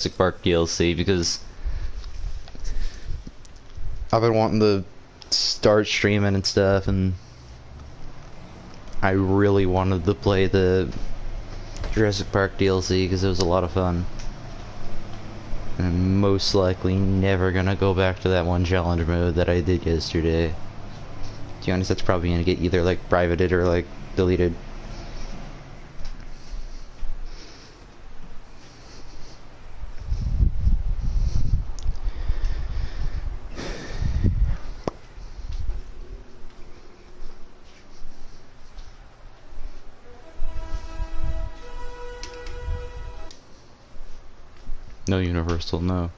Jurassic Park DLC because I've been wanting to start streaming and stuff, and I really wanted to play the Jurassic Park DLC because it was a lot of fun. And I'm most likely never gonna go back to that one challenge mode that I did yesterday. To be honest, that's probably gonna get either like privated or like deleted. No Universal, no.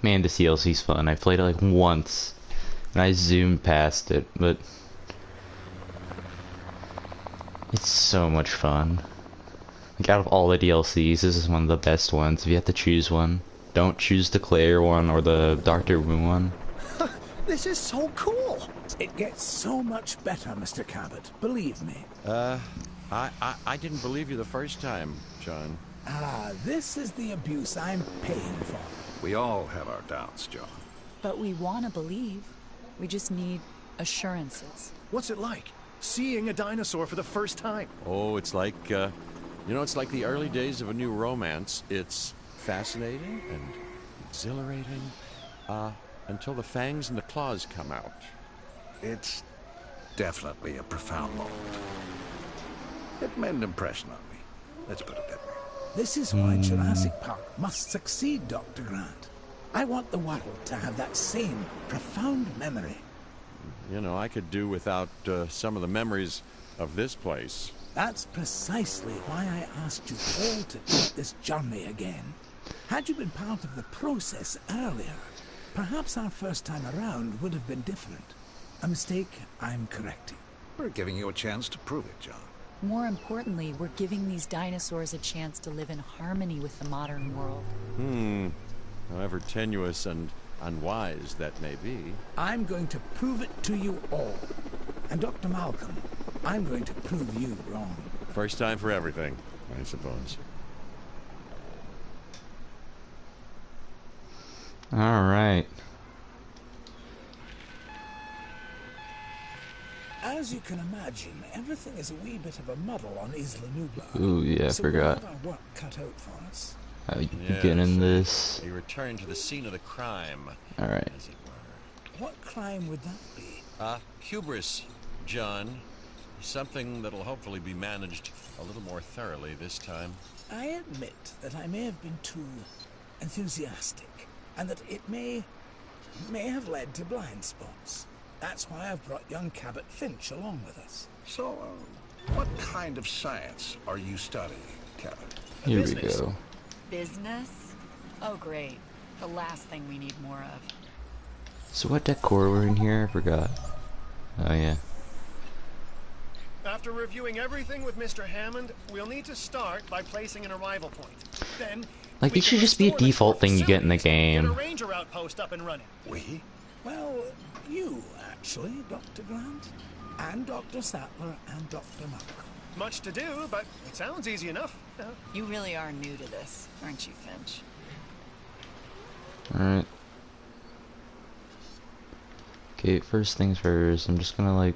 Man, this DLC's fun. I played it like once, and I zoomed past it, but it's so much fun. Like, out of all the DLCs, this is one of the best ones. If you have to choose one, don't choose the Claire one or the Doctor Wu one. This is so cool. It gets so much better, Mr. Cabot. Believe me. I didn't believe you the first time, John. This is the abuse I'm paying for. We all have our doubts, John. But we want to believe. We just need assurances. What's it like, seeing a dinosaur for the first time? Oh, it's like, it's like the early days of a new romance. It's fascinating and exhilarating, until the fangs and the claws come out. It's definitely a profound moment. It made an impression on me. Let's put it that way. This is why Jurassic Park must succeed, Dr. Grant. I want the world to have that same profound memory. You know, I could do without some of the memories of this place. That's precisely why I asked you all to take this journey again. Had you been part of the process earlier, perhaps our first time around would have been different. A mistake I'm correcting. We're giving you a chance to prove it, John. More importantly, we're giving these dinosaurs a chance to live in harmony with the modern world. However tenuous and unwise that may be. I'm going to prove it to you all. And Dr. Malcolm, I'm going to prove you wrong. First time for everything, I suppose. Alright. As you can imagine, everything is a wee bit of a muddle on Isla Nublar. Ooh, yeah, I so forgot. we'll have our work cut out for us. How you beginning this? A return to the scene of the crime. Alright. As it were. What crime would that be? Hubris, John. Something that'll hopefully be managed a little more thoroughly this time. I admit that I may have been too enthusiastic, and that it may have led to blind spots. That's why I've brought young Cabot Finch along with us. So, what kind of science are you studying, Cabot? Here we Business. go. Business? Oh, great. The last thing we need more of. So what decor were in here? I forgot. Oh yeah. After reviewing everything with Mr. Hammond, we'll need to start by placing an arrival point. Then, Like, we these can should just be a restore the default core thing you get in the facilities, game. Get a ranger outpost up and running. We? Well, you, actually, Dr. Grant, and Dr. Sattler, and Dr. Malcolm. Much to do, but it sounds easy enough. You really are new to this, aren't you, Finch? Alright. Okay, first things first, I'm just gonna like...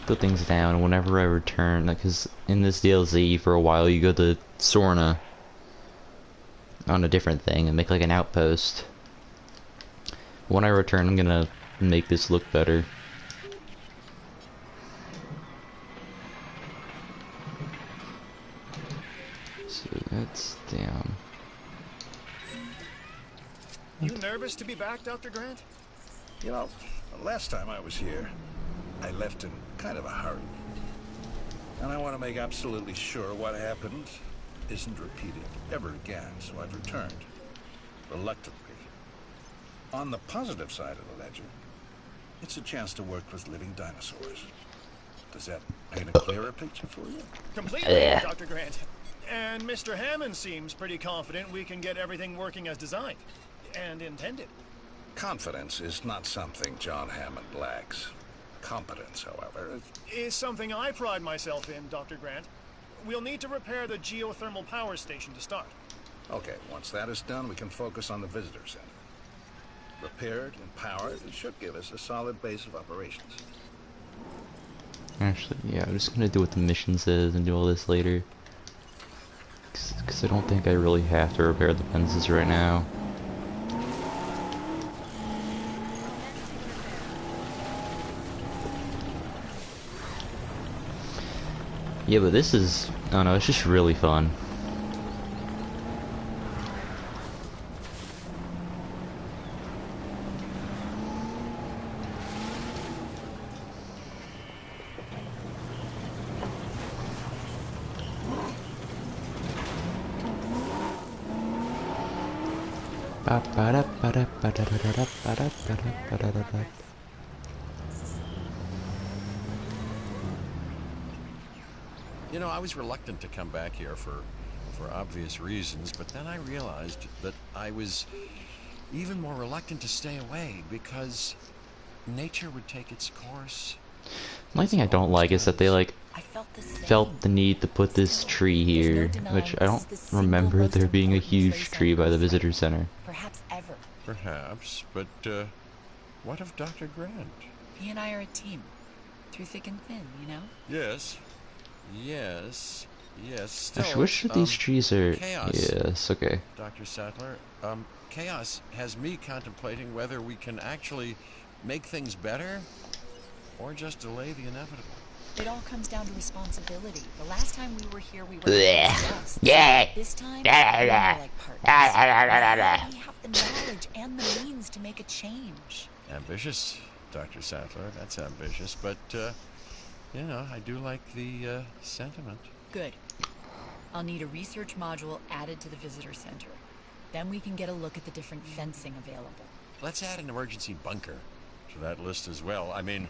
put things down whenever I return, because in this DLC for a while you go to Sorna on a different thing and make like an outpost. When I return, I'm gonna make this look better. So that's down. You nervous to be back, Dr. Grant? You know, the last time I was here, I left in kind of a hurry. And I want to make absolutely sure what happened isn't repeated ever again, so I've returned. Reluctantly. On the positive side of the ledger, It's a chance to work with living dinosaurs. Does that paint a clearer picture for you? Completely, Yeah. Dr. Grant. And Mr. Hammond seems pretty confident we can get everything working as designed and intended. Confidence is not something John Hammond lacks. Competence, however, Is something I pride myself in, Dr. Grant. We'll need to repair the geothermal power station to start. okay, once that is done, we can focus on the visitor center. Repaired and powered, it should give us a solid base of operations. Actually, yeah, I'm just gonna do what the mission says and do all this later. Because I don't think I really have to repair the fences right now. Yeah, but this is, I don't know, it's just really fun. You know, I was reluctant to come back here for obvious reasons, but then I realized that I was even more reluctant to stay away because nature would take its course. The only thing I don't like is that they like I felt the same. felt the need to put this tree here, which I don't remember there being a huge tree by the visitor center. Perhaps ever. Perhaps, but what of Dr. Grant? He and I are a team. Through thick and thin, you know? Yes. Yes. Yes. Still, Gosh, which of these trees are... chaos. Yes, okay. Dr. Sattler, chaos has me contemplating whether we can actually make things better or just delay the inevitable. It all comes down to responsibility. The last time we were here, we were Blech. guests. Yeah. This time, we are like partners. We have the knowledge and the means to make a change. Ambitious, Dr. Sattler. That's ambitious, but, you know, I do like the sentiment. Good. I'll need a research module added to the visitor center. Then we can get a look at the different fencing available. Let's add an emergency bunker to that list as well. I mean,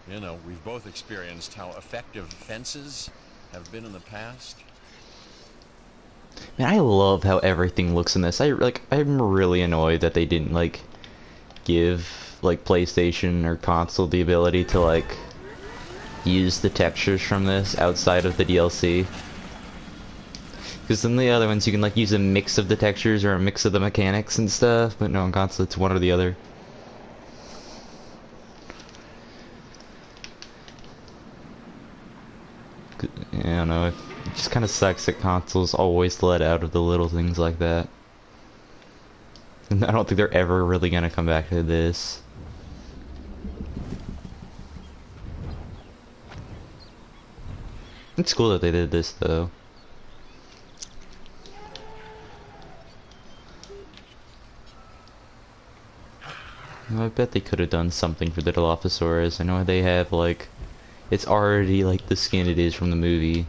you know, we've both experienced how effective fences have been in the past. Man, I love how everything looks in this. I'm really annoyed that they didn't like give like PlayStation or console the ability to like use the textures from this outside of the DLC. Because in the other ones you can like use a mix of the textures or a mix of the mechanics and stuff, but no, on console it's one or the other. I don't know, it just kind of sucks that consoles always let out of the little things like that. And I don't think they're ever really gonna come back to this. It's cool that they did this though. I bet they could have done something for the Dilophosaurus. I know they have like, it's already like the skin it is from the movie,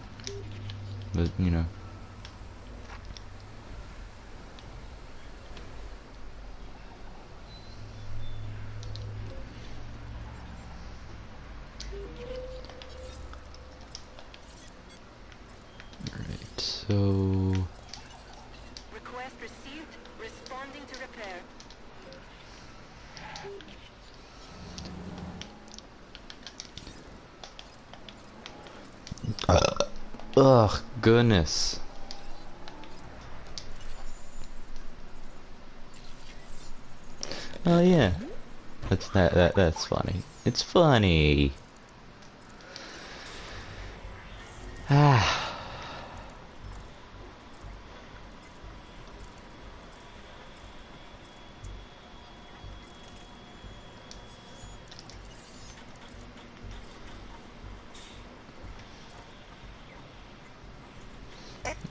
but you know. Alright, so... Request received. Responding to repair. Ugh, goodness. Oh yeah. That's funny. It's funny. Ah.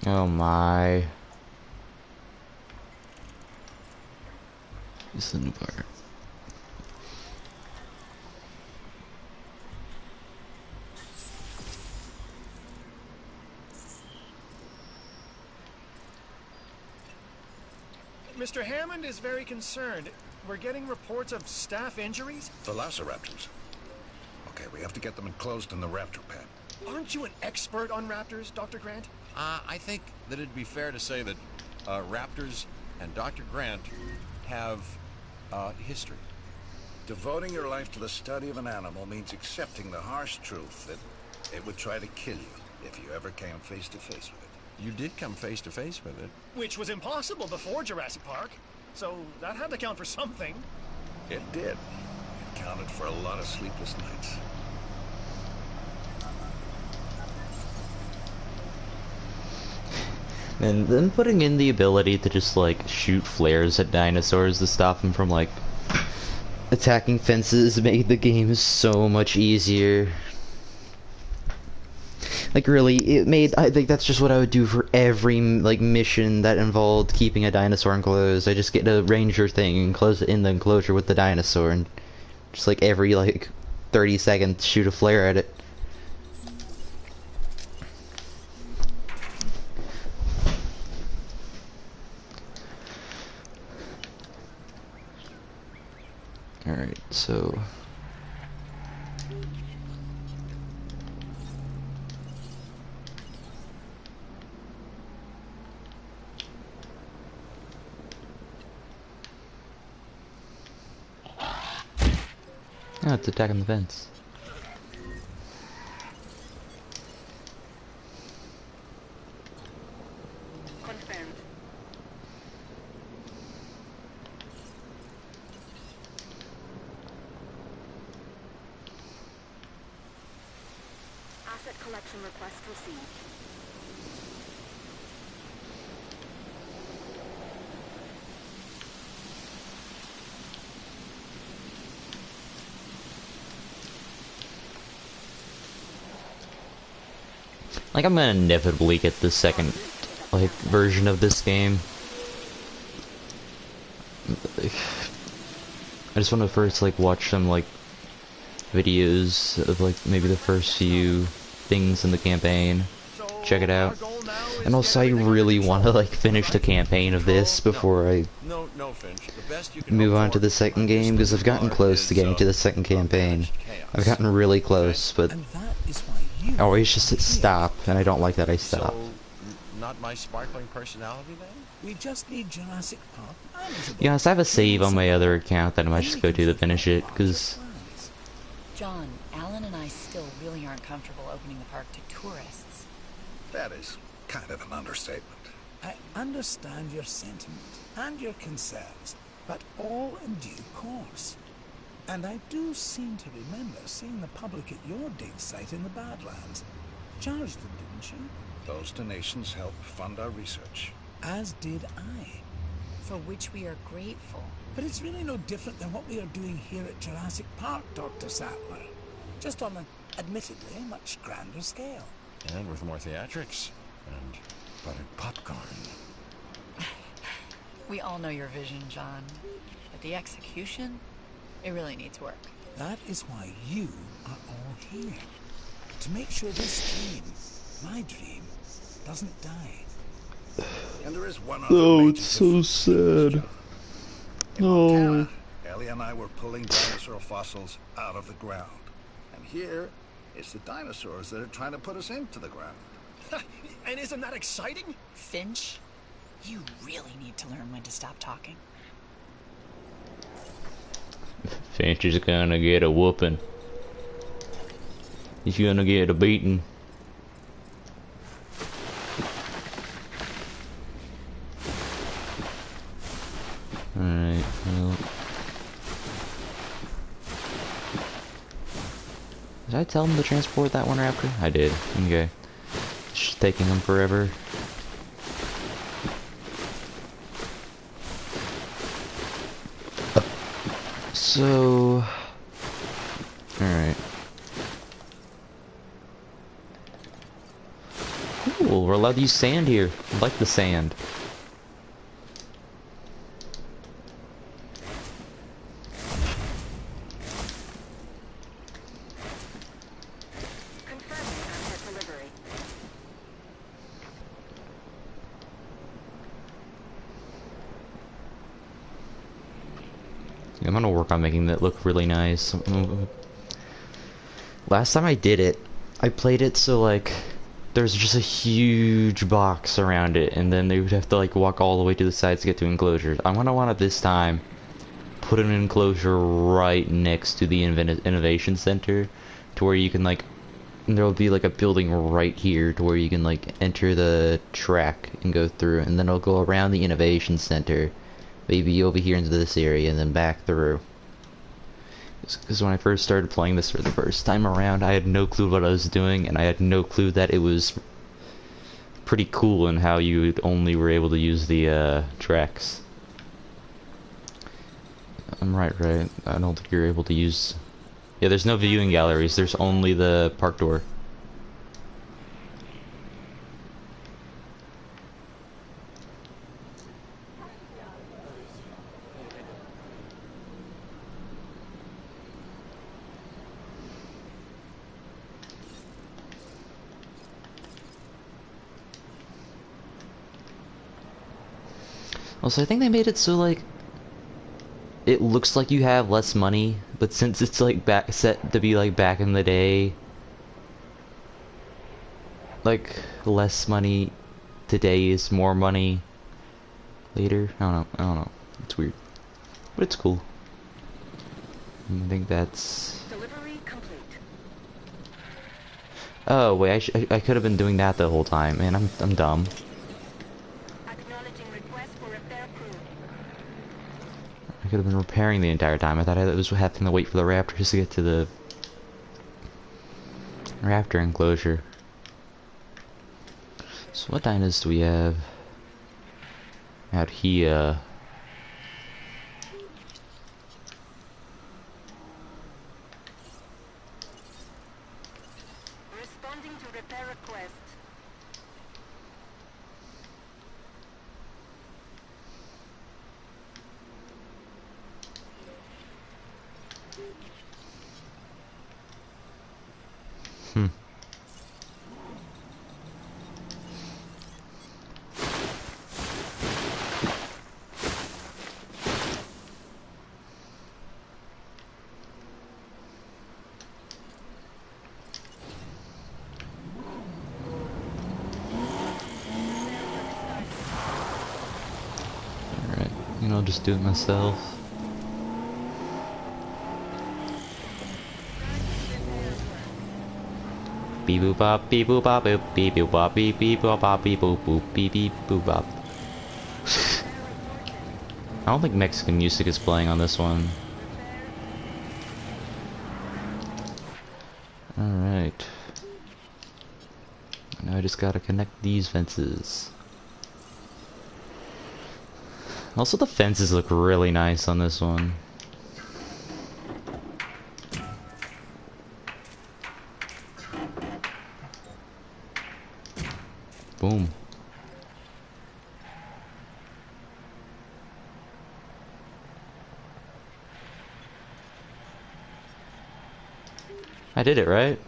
Oh my. This is the new part. Mr. Hammond is very concerned. We're getting reports of staff injuries? Velociraptors. Okay, we have to get them enclosed in the raptor pen. Aren't you an expert on raptors, Dr. Grant? I think that it'd be fair to say that raptors and Dr. Grant have history. Devoting your life to the study of an animal means accepting the harsh truth that it would try to kill you if you ever came face to face with it. You did come face to face with it. Which was impossible before Jurassic Park. So that had to count for something. It did. It counted for a lot of sleepless nights. And then putting in the ability to just like shoot flares at dinosaurs to stop them from like attacking fences made the game so much easier. Like really, it made, I think that's just what I would do for every like mission that involved keeping a dinosaur enclosed. I just get a ranger thing and close it in the enclosure with the dinosaur and just like every like 30 seconds shoot a flare at it. Alright, so... Oh, it's attacking the fence. Confirmed. Asset collection request received. Like, I'm gonna inevitably get the second, like, version of this game. I just want to first, like, watch some, like, videos of, like, maybe the first few things in the campaign. Check it out. And also, I really want to, like, finish the campaign of this before I No, Finch. The best you can move hope on to for, the second game, because I've gotten close to getting to the second campaign. I've gotten really close, but And that is why you... I always just hit stop, and I don't like that I stop. So, not my sparkling personality then? We just need Jurassic Park manageable. Yeah, honest, I have a save on my other account that I might just go to finish it, because... John, Alan and I still really aren't comfortable opening the park to tourists. That is kind of an understatement. I understand your sentiment and your concerns, but all in due course. And I do seem to remember seeing the public at your dig site in the Badlands. Charged them, didn't you? Those donations help fund our research. As did I. For which we are grateful. But it's really no different than what we are doing here at Jurassic Park, Dr. Sattler. Just on an, admittedly, much grander scale. And with more theatrics. And buttered popcorn. We all know your vision, John. But the execution, it really needs work. That is why you are all here. To make sure this dream, my dream, doesn't die. And there is one other Oh, major it's so difference. sad. In Oh. Montana, Ellie and I were pulling dinosaur fossils out of the ground. And here, it's the dinosaurs that are trying to put us into the ground. And isn't that exciting? Finch, you really need to learn when to stop talking. Finch is gonna get a whooping. He's gonna get a beating. Alright, well. Did I tell him to transport that one raptor? I did. Okay. It's just taking him forever. So... Alright. Ooh, we're allowed to use sand here. I like the sand. Confirming asset delivery. I'm gonna work on making that look really nice. Last time I did it, I played it so like there's just a huge box around it, and then they would have to like walk all the way to the sides to get to enclosures. I'm gonna want to this time put an enclosure right next to the innovation center, to where you can like, there'll be like a building right here to where you can like enter the track and go through, and then it'll go around the innovation center, maybe over here into this area, and then back through. Because when I first started playing this for the first time around, I had no clue what I was doing, and I had no clue that it was pretty cool in how you only were able to use the tracks. I'm right? I don't think you're able to use... Yeah, there's no viewing galleries, there's only the park door. Also, I think they made it so, like, it looks like you have less money, but since it's, like, set to be, like, back in the day, like, less money today is more money later. I don't know. It's weird. But it's cool. I think that's... Delivery complete. Oh, wait, I could have been doing that the whole time. Man, I'm dumb. Acknowledging request for repair crew. I could have been repairing the entire time. I thought I was having to wait for the raptors to get to the raptor enclosure. So what dinos do we have out here? Responding to repair request. Hmm. Alright, you know, I'll just do it myself. Beep boop bop, beep boop bop, boop, beep boop bop, beep beep boop bop, beep boop boop, beep beep boop bop. I don't think Mexican music is playing on this one. Alright. Now I just gotta connect these fences. Also, the fences look really nice on this one. Boom. I did it, right?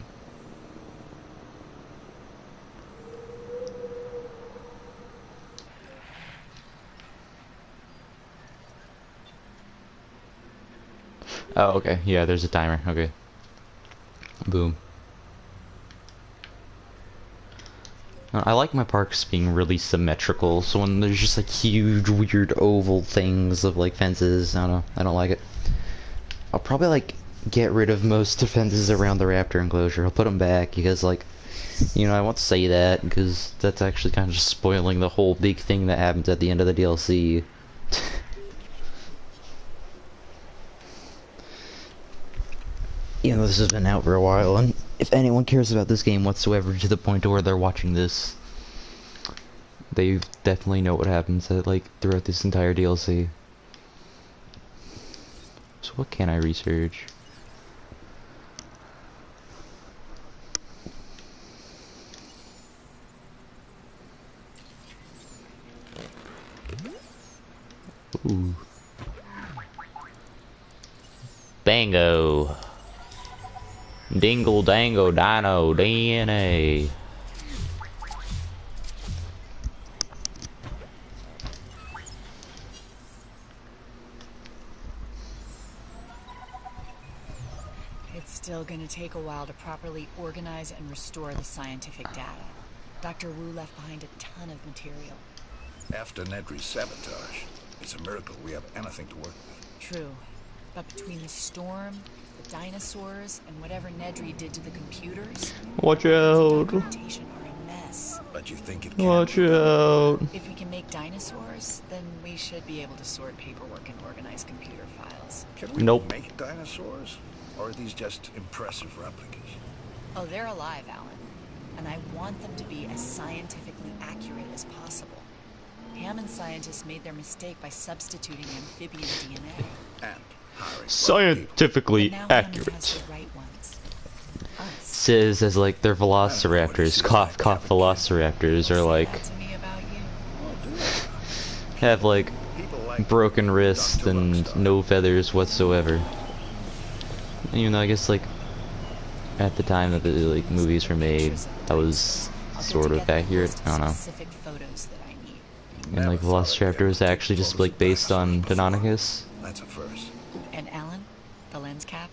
Oh, okay. Yeah, there's a timer. Okay. Boom. I like my parks being really symmetrical, so when there's just like huge, weird oval things of like fences, I don't know, I don't like it. I'll probably like get rid of most of the fences around the raptor enclosure. I'll put them back because, like, you know, I won't say that because that's actually kind of just spoiling the whole big thing that happens at the end of the DLC. You know, this has been out for a while, and if anyone cares about this game whatsoever to the point where they're watching this, they definitely know what happens at, like, throughout this entire DLC. So what can I research? Ooh. Bango. Dingle dangle dino DNA. It's still gonna take a while to properly organize and restore the scientific data. Dr. Wu left behind a ton of material. After Nedry's sabotage, it's a miracle we have anything to work with. True. But between the storm, the dinosaurs, and whatever Nedry did to the computers, Watch the out. documentation are a mess. But you think it can Watch be done? out. If we can make dinosaurs, then we should be able to sort paperwork and organize computer files. Can we Nope. make dinosaurs? Or are these just impressive replicas? Oh, they're alive, Alan. And I want them to be as scientifically accurate as possible. Hammond scientists made their mistake by substituting amphibian DNA. And hiring Scientifically But now Hammond has accurate. the right ones. Us. Says as like they're velociraptors. Cough, cough, velociraptors are like, That to me about you. have like people like broken wrists Dr. and Rockstar. no feathers whatsoever. Even though I guess like at the time that the like movies were made, that was I'll get sort of together a accurate. list of I don't know. Specific photos that I need. And like Velociraptor was actually just like based on Deinonychus. That's a first. And Alan, the lens cap,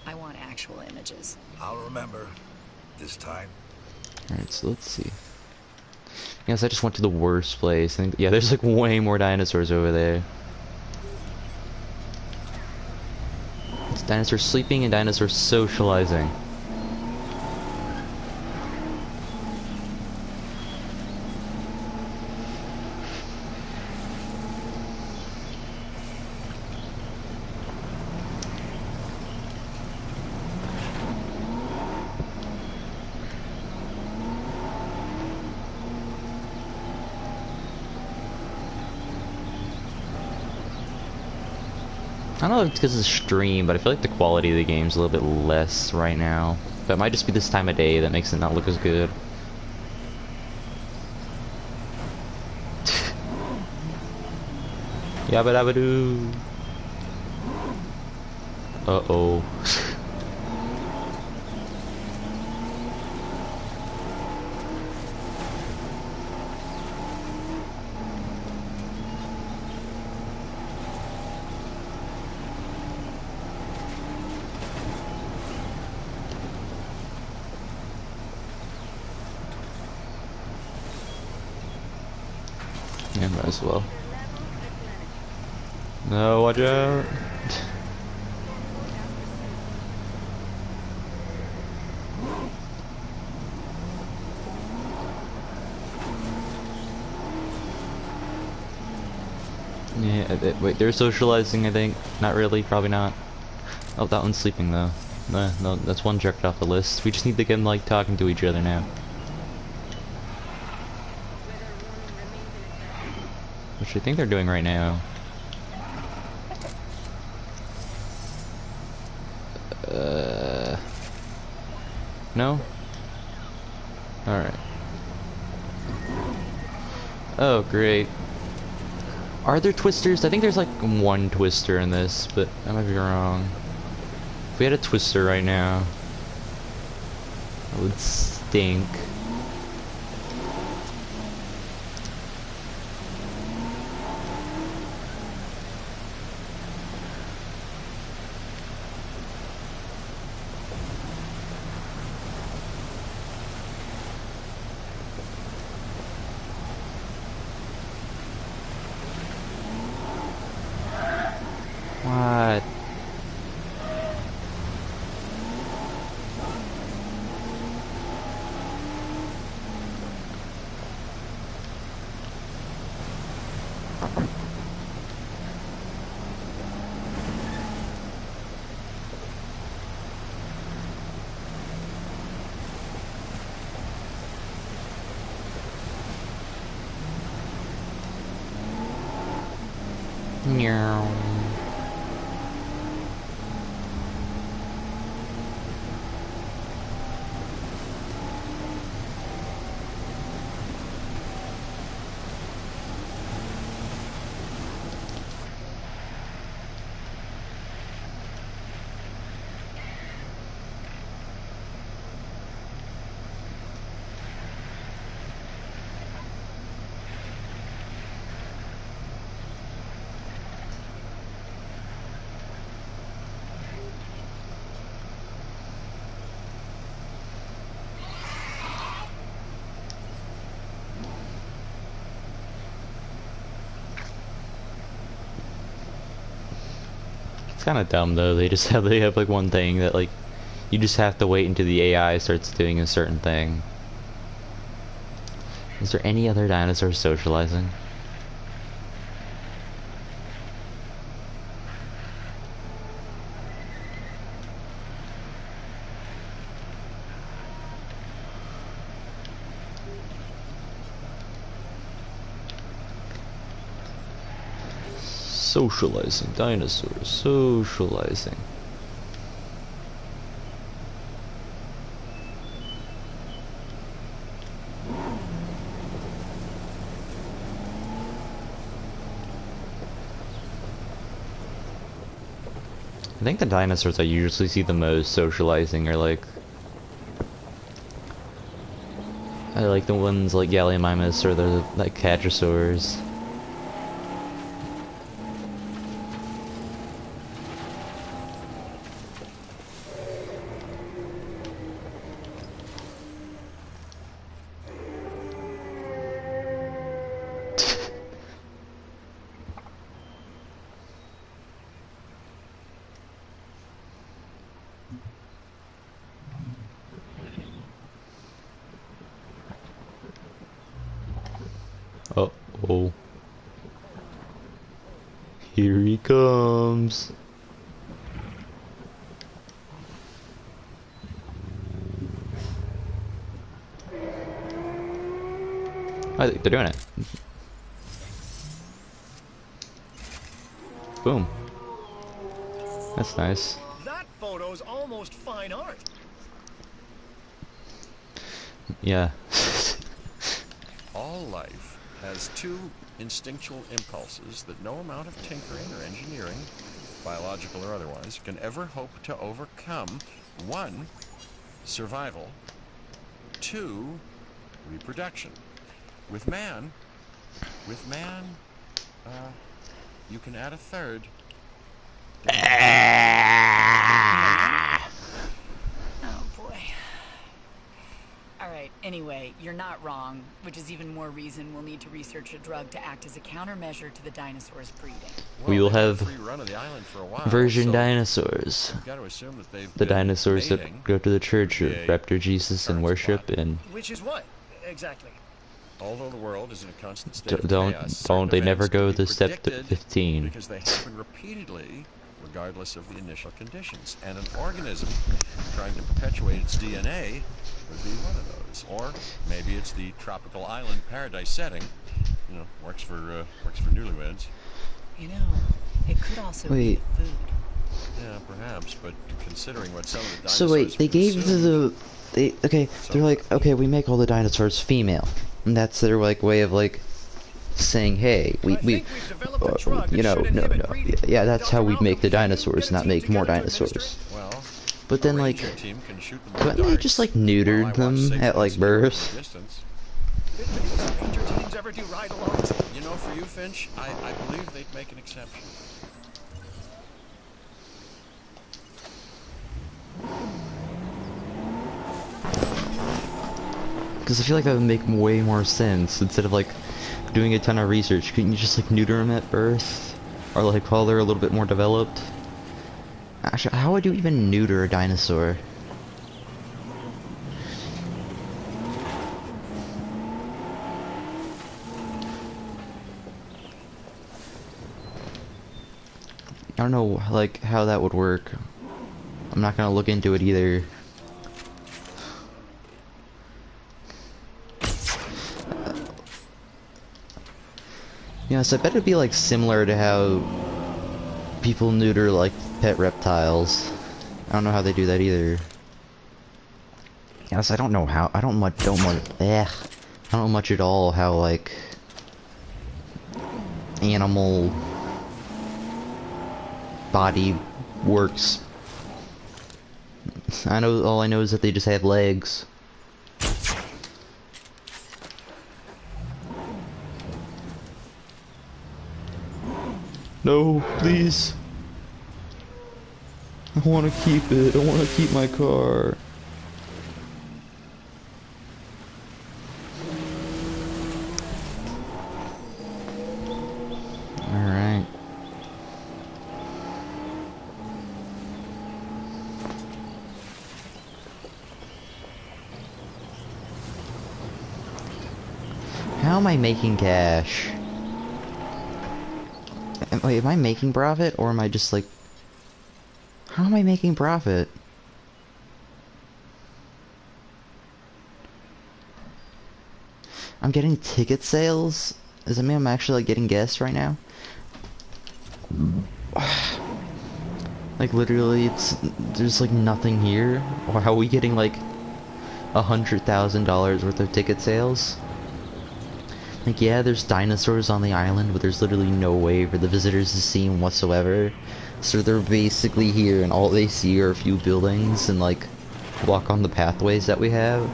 I want actual images. I'll remember. This time. Alright, so let's see. Yes, I just went to the worst place. I think, yeah, there's like way more dinosaurs over there. It's dinosaurs sleeping and dinosaurs socializing. I don't know if it's because of the stream, but I feel like the quality of the game's a little bit less right now. But it might just be this time of day that makes it not look as good. Yabba dabba doo. Uh-oh. Yeah, might as well. No, watch out. Yeah, wait, they're socializing, I think. Not really, probably not. Oh, that one's sleeping though. No, that's one checked off the list. We just need to get them like talking to each other now. Which I think they're doing right now. No? Alright. Oh, great. Are there twisters? I think there's like one twister in this, but I might be wrong. If we had a twister right now, that would stink. What? Meow. kind of dumb though. They have like one thing that like you just have to wait until the AI starts doing a certain thing. Is there any other dinosaurs socializing? Socializing, dinosaurs, socializing. I think the dinosaurs I usually see the most socializing are like I like the ones like Gallimimus or the like Hadrosaurs. Uh-oh. Here he comes. Oh, they're doing it. Boom. That's nice. That photo's almost fine art. Yeah. All life has two instinctual impulses that no amount of tinkering or engineering, biological or otherwise, can ever hope to overcome. One, survival. Two, reproduction. With man, you can add a third. Oh boy. Alright, anyway, you're not wrong, which is even more reason we'll need to research a drug to act as a countermeasure to the dinosaurs' breeding. Well, We will they've had a have free run of the island for a while, virgin so dinosaurs. you've got to assume that they've The been dinosaurs mating. that go to the church of Yeah, Raptor Jesus and current worship spot. and Which is what, exactly? Although the world is in a constant state of don't chaos, certain they never events can go be to step predicted 15. because they happen repeatedly, regardless of the initial conditions. And an organism trying to perpetuate its DNA would be one of those. Or maybe it's the tropical island paradise setting. You know, works for newlyweds. You know, it could also Wait. be food. Yeah, perhaps. But considering what some of the dinosaurs So wait, they gave consumed, they're like, okay, we make all the dinosaurs female, and that's their like way of like saying, hey, I we think we've developed a drug you that know, should no, inhibit no, breeding. yeah, that's how Dr. we make the Malcolm, can you dinosaurs, get a not team make more together to administer dinosaurs. it? well, But then a like, ranger team can shoot them with couldn't they darts, just like while I neutered watch them six at like minutes keep them birth? from distance. Did these ranger teams ever do ride-alongs? You know, for you, Finch, I believe they'd make an exception. Because I feel like that would make way more sense instead of like doing a ton of research. Couldn't you just like neuter them at birth, or like while they're a little bit more developed? Actually, how would you even neuter a dinosaur? I don't know like how that would work. I'm not gonna look into it either. Yes, I bet it'd be like similar to how people neuter like pet reptiles. I don't know how they do that either. Yes, I don't know how. I don't know much at all how like animal body works. All I know is that they just have legs. No, please. I want to keep it. I want to keep my car. Alright. How am I making cash? Wait, am I making profit, or am I just like... How am I making profit? I'm getting ticket sales? Does that mean I'm actually like getting guests right now? Like literally, there's like nothing here. Or how are we getting like $100,000 worth of ticket sales? Like, yeah, there's dinosaurs on the island, but there's literally no way for the visitors to see them whatsoever. So they're basically here, and all they see are a few buildings and like walk on the pathways that we have.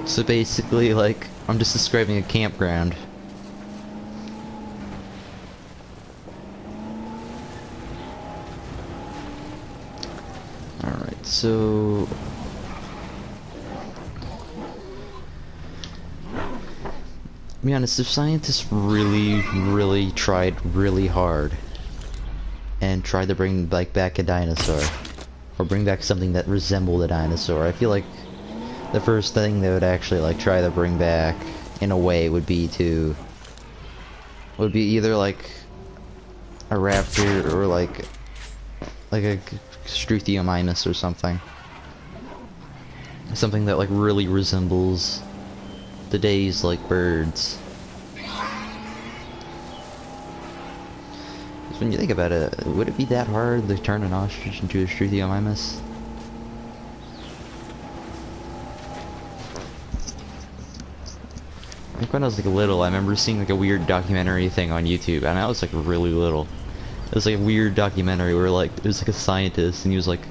So basically, like, I'm just describing a campground. Alright, so... To be honest, if scientists really tried really hard and tried to bring like back a dinosaur, or bring back something that resembled a dinosaur, I feel like the first thing they would actually like try to bring back in a way would be either like a raptor or like a Struthiomimus or something that like really resembles today's like birds. So when you think about it, would it be that hard to turn an ostrich into a Struthiomimus? Like when I was like little, I remember seeing like a weird documentary thing on YouTube, and I was like really little. It was like a weird documentary where like it was like a scientist and he was like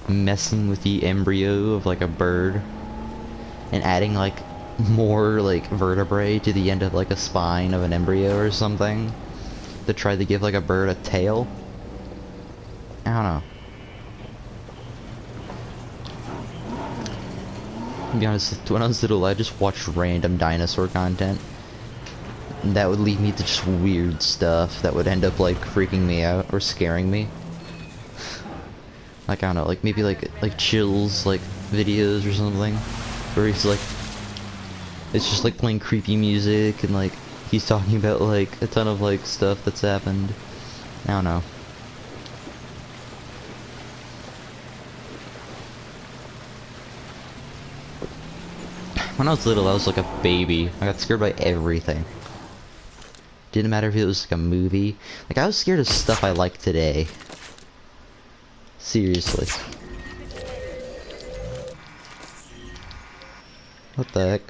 messing with the embryo of like a bird and adding like more like vertebrae to the end of like a spine of an embryo or something to try to give like a bird a tail. I don't know. To be honest, when I was little, I just watched random dinosaur content. And that would lead me to just weird stuff that would end up like freaking me out or scaring me. Like I don't know, like maybe like chills like videos or something, where he's like, it's just like playing creepy music and like he's talking about like a ton of like stuff that's happened. I don't know. When I was little, I was like a baby. I got scared by everything. Didn't matter if it was like a movie. Like I was scared of stuff I like today. Seriously. What the heck?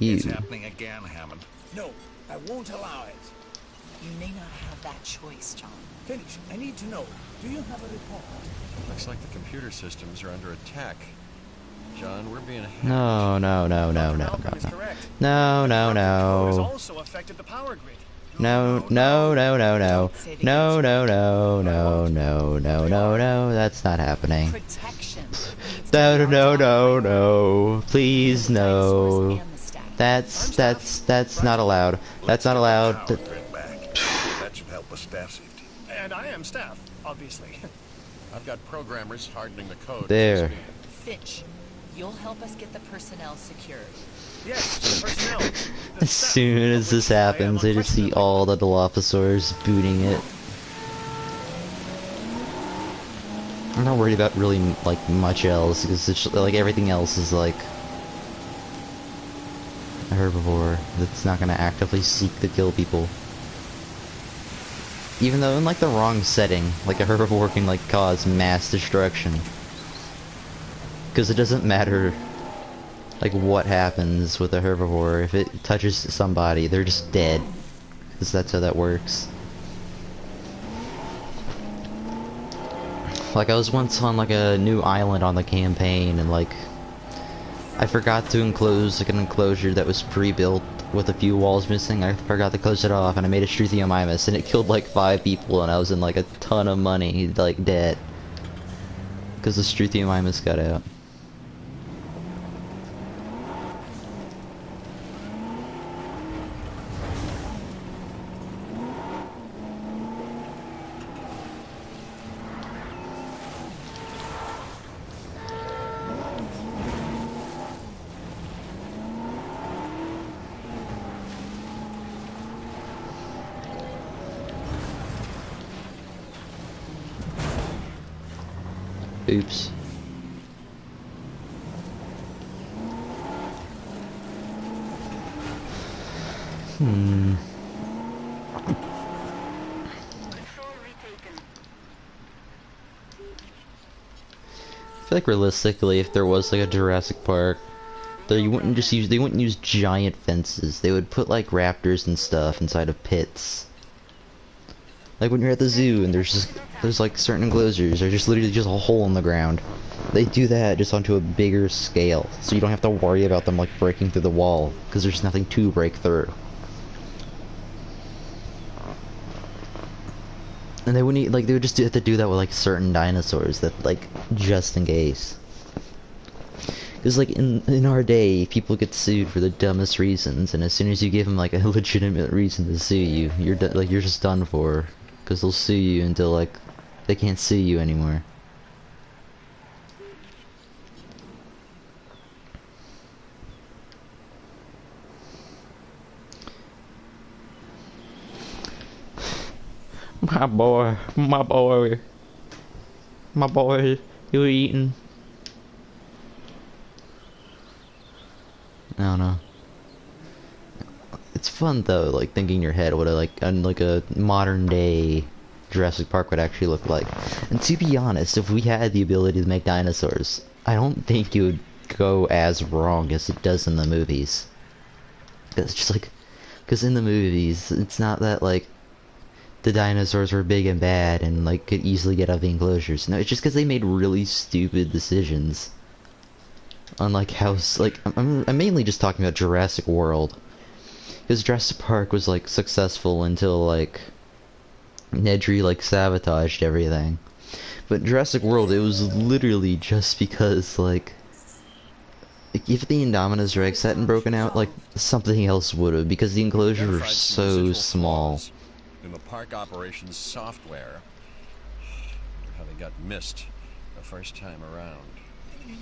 It's happening again, Hammond. No, I won't allow it. You may not have that choice, John. Finish. I need to know. Do you have a report? Looks like the computer systems are under attack. John, we're being hacked. No. Malcolm is correct. No. Has also affected the power grid. No, that's not happening. Protection. No, please no. That's not allowed. That's not allowed. Power grid back. That should help with staff safety. And I am staff, obviously. I've got programmers hardening the code. There. Finch, you'll help us get the personnel secured. Yes, the personnel. The As staff, soon of as which this I am happens, I just see unquestionably- all the Dilophosaurs booting it. I'm not worried about really like much else because it's like everything else is like a herbivore that's not gonna actively seek to kill people. Even though in like the wrong setting, like a herbivore can like cause mass destruction. Because it doesn't matter like what happens with a herbivore. If it touches somebody, they're just dead. Because that's how that works. Like I was once on like a new island on the campaign and like I forgot to enclose like an enclosure that was pre-built with a few walls missing. I forgot to close it off and I made a Struthiomimus and it killed like 5 people and I was in like a ton of money, like dead. Because the Struthiomimus got out. Oops. Control retaken. I feel like realistically, if there was like a Jurassic Park, they wouldn't use giant fences. They would put like raptors and stuff inside of pits. Like when you're at the zoo and there's like certain enclosures, they're just literally just a hole in the ground. They do that just onto a bigger scale, so you don't have to worry about them like breaking through the wall, because there's nothing to break through. And they wouldn't like they would just have to do that with like certain dinosaurs that like just in case. Because like in our day, people get sued for the dumbest reasons, and as soon as you give them like a legitimate reason to sue you, you're just done for. Because they'll sue you until like they can't sue you anymore. My boy, you eating? I don't know. It's fun though, like thinking in your head what a modern day Jurassic Park would actually look like. And to be honest, if we had the ability to make dinosaurs, I don't think it would go as wrong as it does in the movies. It's just like, because in the movies, it's not that like the dinosaurs were big and bad and like could easily get out of the enclosures. No, it's just because they made really stupid decisions. Unlike how, like, I'm mainly just talking about Jurassic World. Because Jurassic Park was, like, successful until, like, Nedry, like, sabotaged everything. But Jurassic World, it was literally just because, like, if the Indominus Rex hadn't broken out, like, something else would have, because the enclosures were so small. In the park operations software, how they got missed the first time around.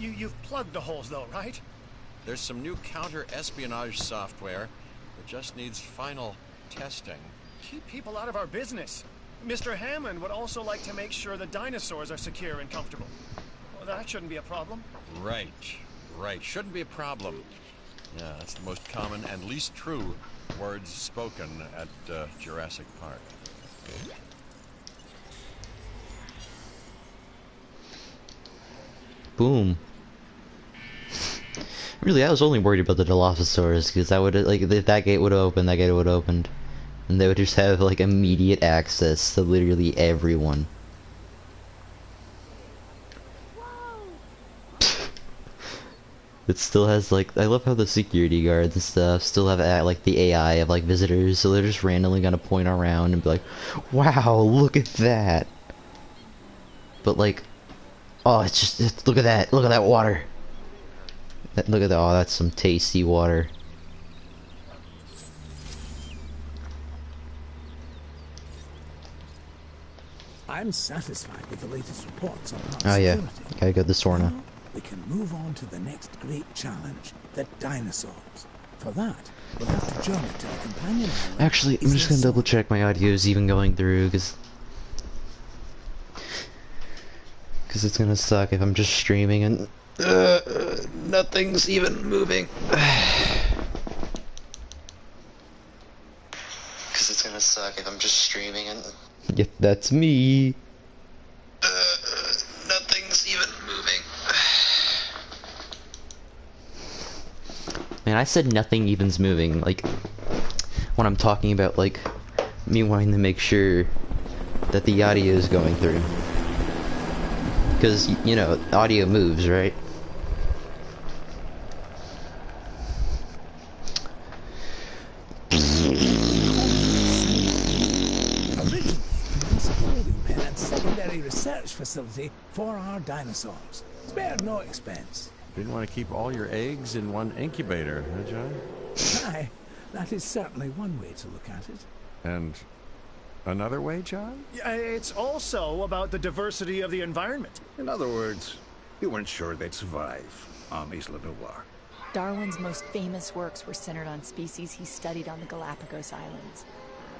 You've plugged the holes though, right? There's some new counter-espionage software that just needs final testing. Keep people out of our business. Mr. Hammond would also like to make sure the dinosaurs are secure and comfortable. Well, that shouldn't be a problem. Right. Shouldn't be a problem. Yeah, that's the most common and least true words spoken at Jurassic Park. Boom. Really, I was only worried about the Dilophosaurus, because that would, like, if that gate would have opened, that gate would have opened. And they would just have, like, immediate access to literally everyone. It still has, like, I love how the security guards and stuff still have, like, the AI of, like, visitors, so they're just randomly gonna point around and be like, wow, look at that! But, like, oh, look at that water! Look at that, oh, that's some tasty water. I'm satisfied with the latest reports on our Oh yeah, security. gotta go to the Sorna. Now we can move on to the next great challenge, the dinosaurs. For that, we'll have to journey to the companion island. Actually, I'm just gonna double check my audio is even going through, because it's gonna suck if I'm just streaming and nothing's even moving. Because it's gonna suck if I'm just streaming and yep, that's me. Nothing's even moving. Man, I said nothing even's moving, like, when I'm talking about, like, me wanting to make sure that the audio is going through. Because, you know, audio moves, right? Secondary research facility for our dinosaurs. Spared no expense. Didn't want to keep all your eggs in one incubator, huh, John? Aye, that is certainly one way to look at it. And another way, John? Yeah, it's also about the diversity of the environment. In other words, you weren't sure they'd survive on Isla Nublar. Darwin's most famous works were centered on species he studied on the Galapagos Islands.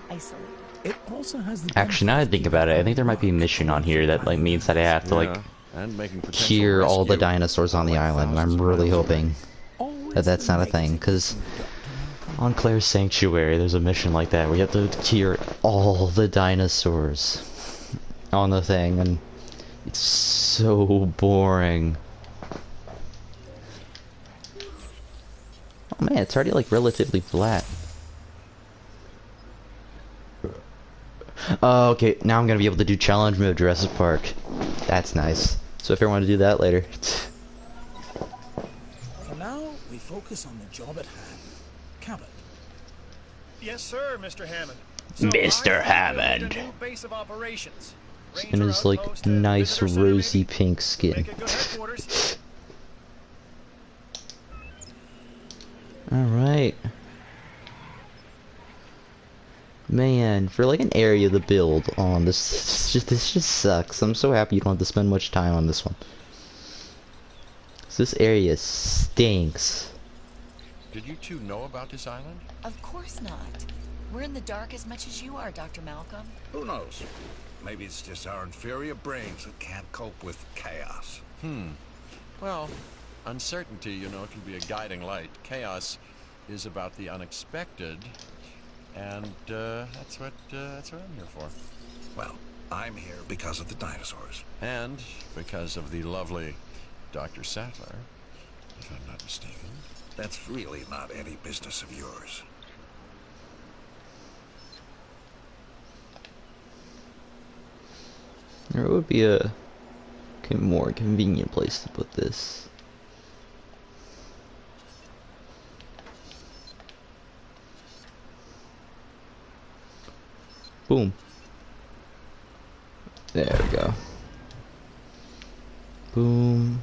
Isolated. It also has the Actually, now I think about it, I think there might be a mission on here that, like, means that I have to, like, and making potential cure all the rescue dinosaurs on the like island. thousands I'm of really miles away. hoping Always that that's the not a thing, negative because with you, Dr. Malcolm. on Claire's Sanctuary, there's a mission like that where you have to cure all the dinosaurs on the thing, and it's so boring. Oh man, it's already like relatively flat. Oh, okay, now I'm gonna be able to do challenge mode Jurassic Park. That's nice. So if you want to do that later. For now, we focus on the job at hand. Cabot. Yes, sir, Mr. Hammond. Mr. Hammond. A new base of operations. In his like nice rosy pink skin. Make it good headquarters. Alright. Man, for like an area to build on, this just sucks. I'm so happy you don't have to spend much time on this one. This area stinks. Did you two know about this island? Of course not. We're in the dark as much as you are, Dr. Malcolm. Who knows? Maybe it's just our inferior brains that can't cope with chaos. Well, uncertainty, you know, can be a guiding light. Chaos is about the unexpected, and that's what I'm here for. Well, I'm here because of the dinosaurs. And because of the lovely Dr. Sattler, if I'm not mistaken. That's really not any business of yours. There would be a more convenient place to put this. Boom. There we go. Boom.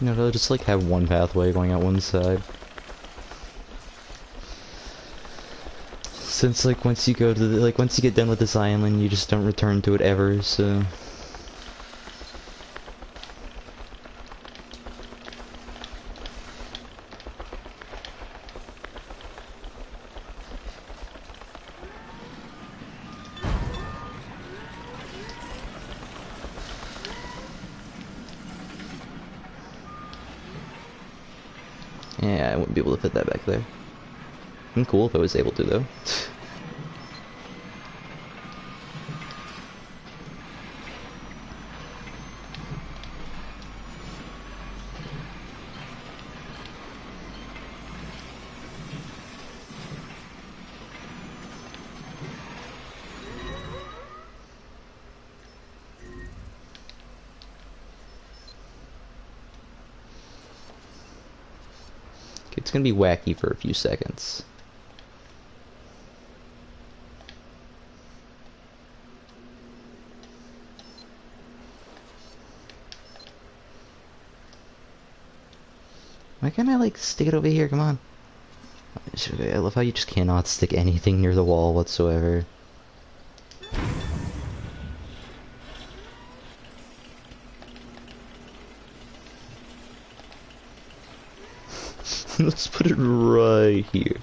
You know, they'll just like have one pathway going out one side. Since like once you go to the, once you get done with this island, you just don't return to it ever, so. Yeah, I wouldn't be able to fit that back there. I'm cool if I was able to, though. It's gonna be wacky for a few seconds. Why can't I like stick it over here? Come on. I love how you just cannot stick anything near the wall whatsoever. Let's put it right here.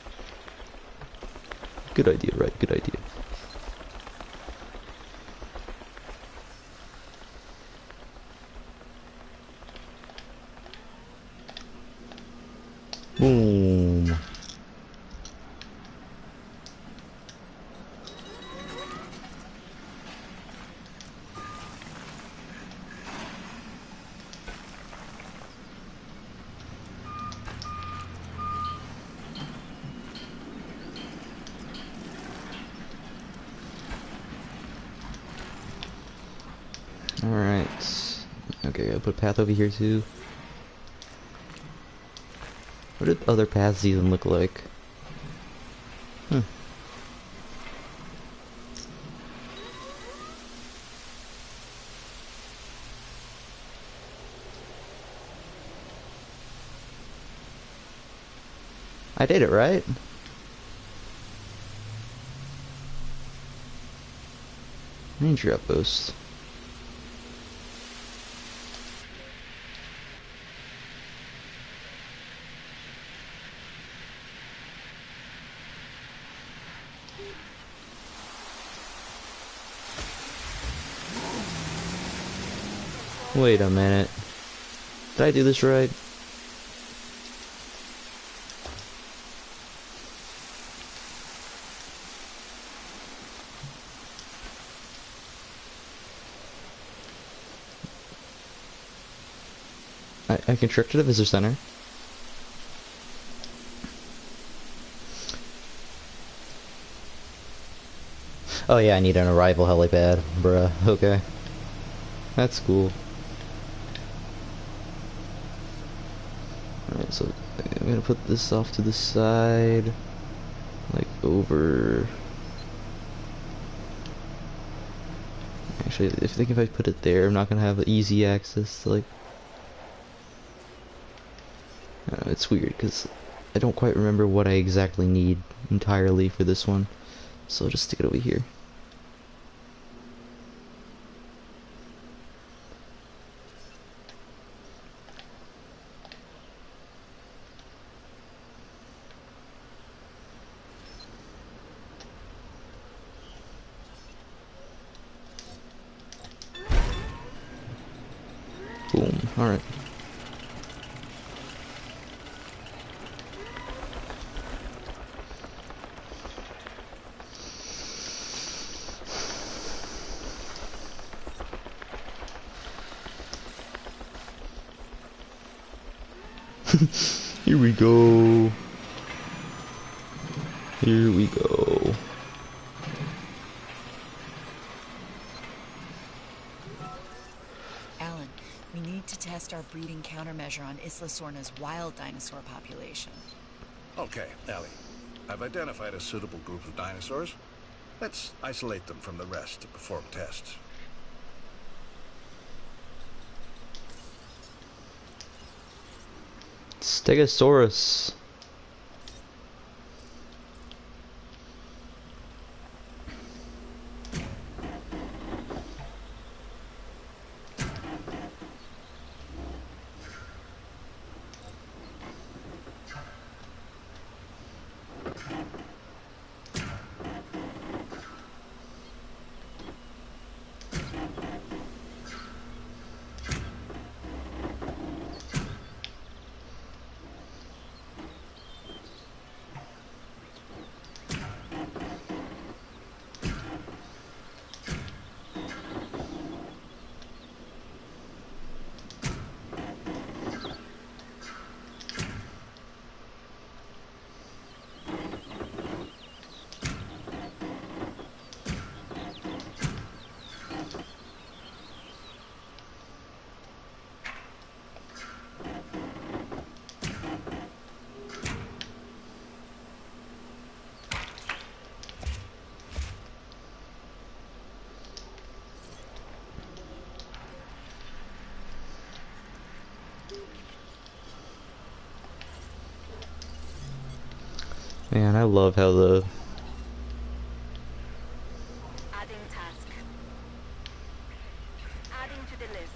Good idea, right? Good idea. Boom. Alright. Okay, I'll put a path over here too. What did other paths even look like? I did it, right? Ranger outpost. Wait a minute. Did I do this right? I constructed a visitor center. Oh yeah, I need an arrival helipad, bruh. Okay. That's cool. Alright, so I'm gonna put this off to the side. Like over... Actually, if I put it there, I'm not gonna have easy access to, like... I don't know, it's weird, because I don't quite remember what I exactly need entirely for this one. So I'll just stick it over here. Boom. Alright. Here we go. Here we go. Alan, we need to test our breeding countermeasure on Isla Sorna's wild dinosaur population. Okay, Ellie. I've identified a suitable group of dinosaurs. Let's isolate them from the rest to perform tests. Stegosaurus. Man, I love how the... Adding task. Adding to the list.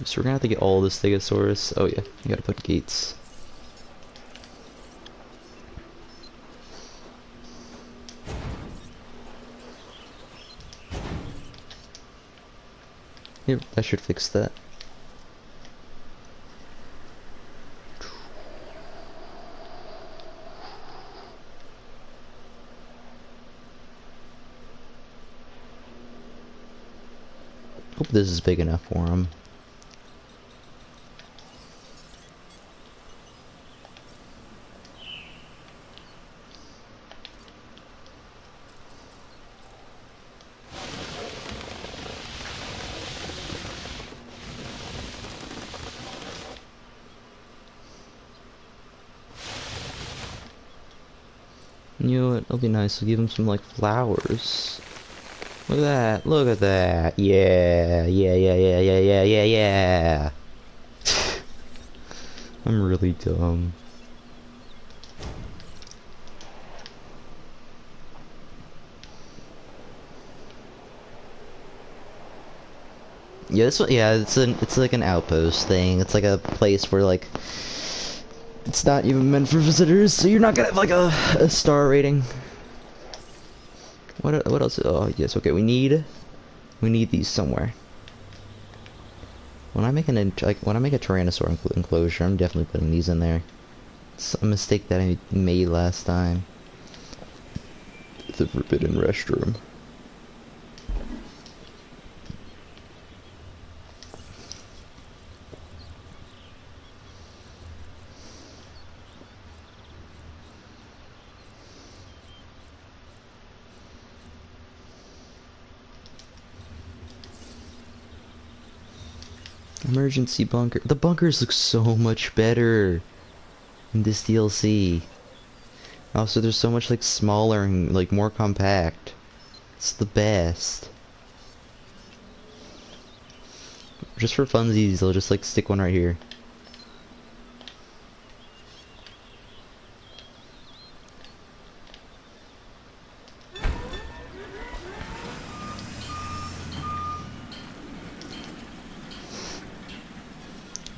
So we're gonna have to get all this Stegosaurus. Oh yeah, you gotta put gates. Yep, that should fix that. Hope this is big enough for him. You know what? It'll be nice to give him some, like, flowers. Look at that. Look at that. Yeah. Yeah, yeah, yeah, yeah, yeah, yeah, yeah. I'm really dumb. Yeah, this one, yeah, it's like an outpost thing. It's like a place where like it's not even meant for visitors, so you're not gonna have like a star rating. What else? Oh yes, okay. We need these somewhere. When I make when I make a Tyrannosaur enclosure, I'm definitely putting these in there. It's a mistake that I made last time. The forbidden restroom. Emergency bunker. The bunkers look so much better in this DLC. Also, they're so much like smaller and like more compact. It's the best. Just for funsies, I'll just like stick one right here.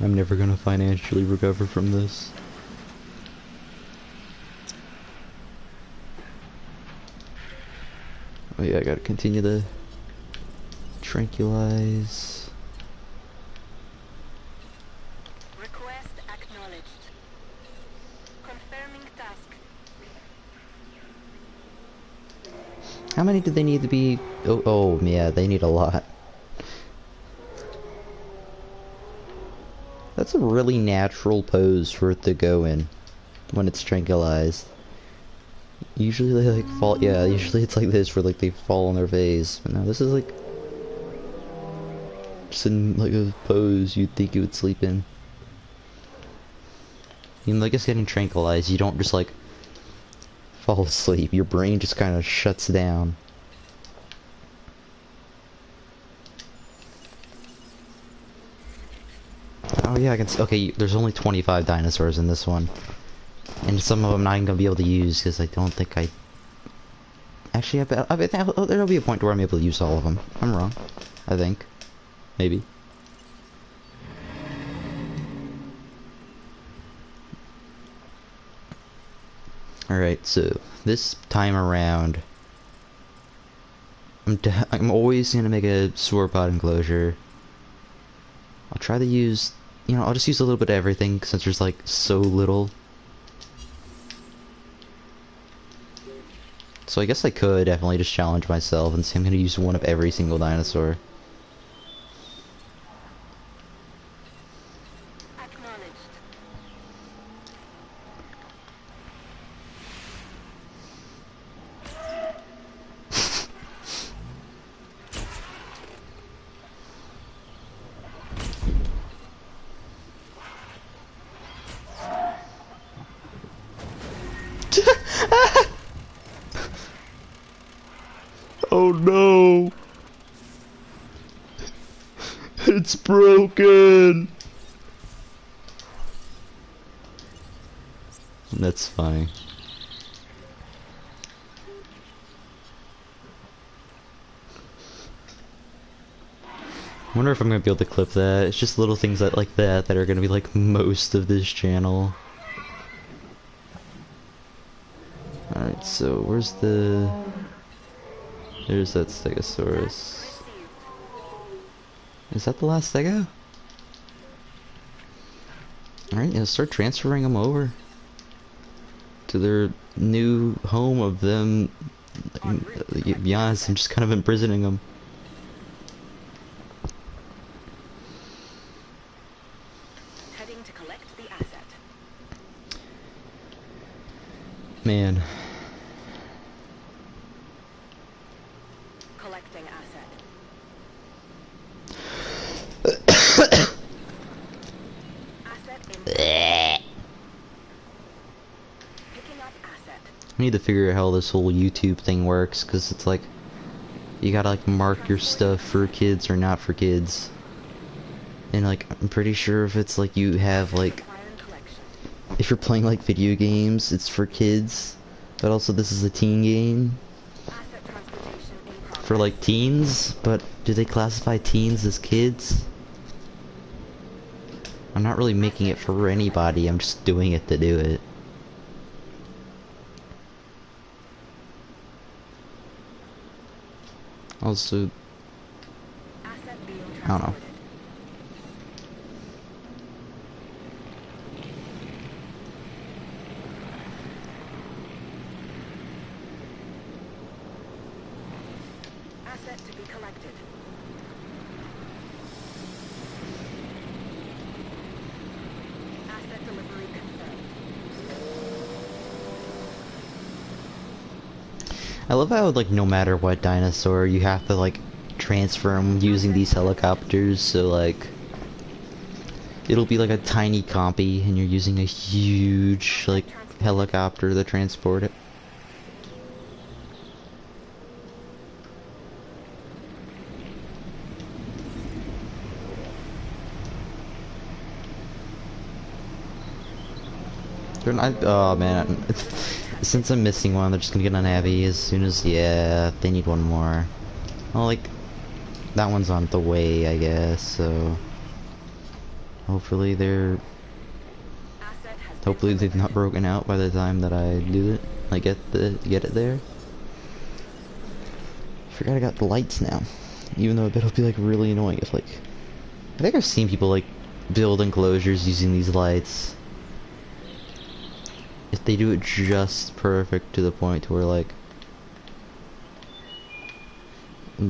I'm never gonna financially recover from this. Oh yeah, I gotta continue to tranquilize. Request acknowledged. Confirming task. How many do they need to be? Oh yeah, they need a lot. That's a really natural pose for it to go in when it's tranquilized. Usually they like fall, yeah, usually it's like this where like they fall on their face. But no, this is like just in like a pose you'd think you would sleep in. Even like it's getting tranquilized, you don't just like fall asleep. Your brain just kind of shuts down. Oh yeah, I can okay, there's only 25 dinosaurs in this one. And some of them I'm not even going to be able to use because I don't think I... Actually, I bet there'll be a point where I'm able to use all of them. I'm wrong. I think. Maybe. Alright, so this time around... I'm always going to make a sauropod enclosure. I'll try to use... You know, I'll just use a little bit of everything since there's like so little. So I guess I could definitely just challenge myself and say I'm going to use one of every single dinosaur. Acknowledged. Oh no! It's broken! That's funny. I wonder if I'm gonna be able to clip that. It's just little things like that are gonna be like most of this channel. Alright, so where's the... There's that Stegosaurus. Is that the last Stego? Alright, yeah, start transferring them over to their new home of them. To be honest, I'm just kind of imprisoning them. Heading to collect the asset. Man. Collecting asset. Asset in. Picking up asset. I need to figure out how this whole YouTube thing works, because it's like, you gotta like mark your stuff for kids or not for kids. And like, I'm pretty sure if it's like you have like, if you're playing like video games, it's for kids. But also this is a teen game. Asset transportation in progress. for like teens, but do they classify teens as kids? I'm not really making it for anybody, I'm just doing it to do it. Also, I don't know. Asset to be collected. Asset delivery confirmed. I love how, like, no matter what dinosaur, you have to, like, transfer them using these helicopters, so, like, it'll be like a tiny copy, and you're using a huge, like, helicopter to transport it. Oh man, since I'm missing one, they're just gonna get unhappy as soon as, yeah, they need one more. Well, like, that one's on the way, I guess, so hopefully hopefully they've not broken out by the time that I do it, like get it there. Forgot I got the lights now, even though it'll be like really annoying if, like, I think I've seen people like build enclosures using these lights. If they do it just perfect to the point to where, like,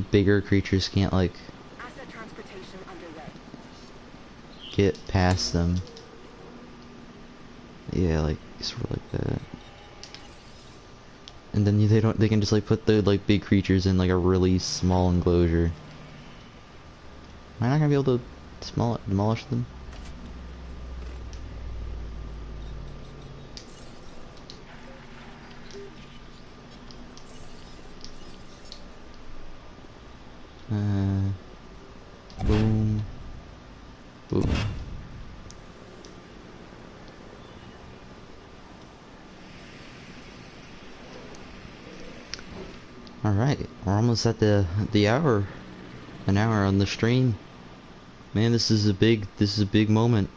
bigger creatures can't, like, Asset transportation underway. get past them. Yeah, like, sort of like that. And then they can just, like, put the, like, big creatures in, like, a really small enclosure. Am I not gonna be able to demolish them? Boom. Boom. Alright, we're almost at the hour. An hour on the stream. Man, this is a big moment.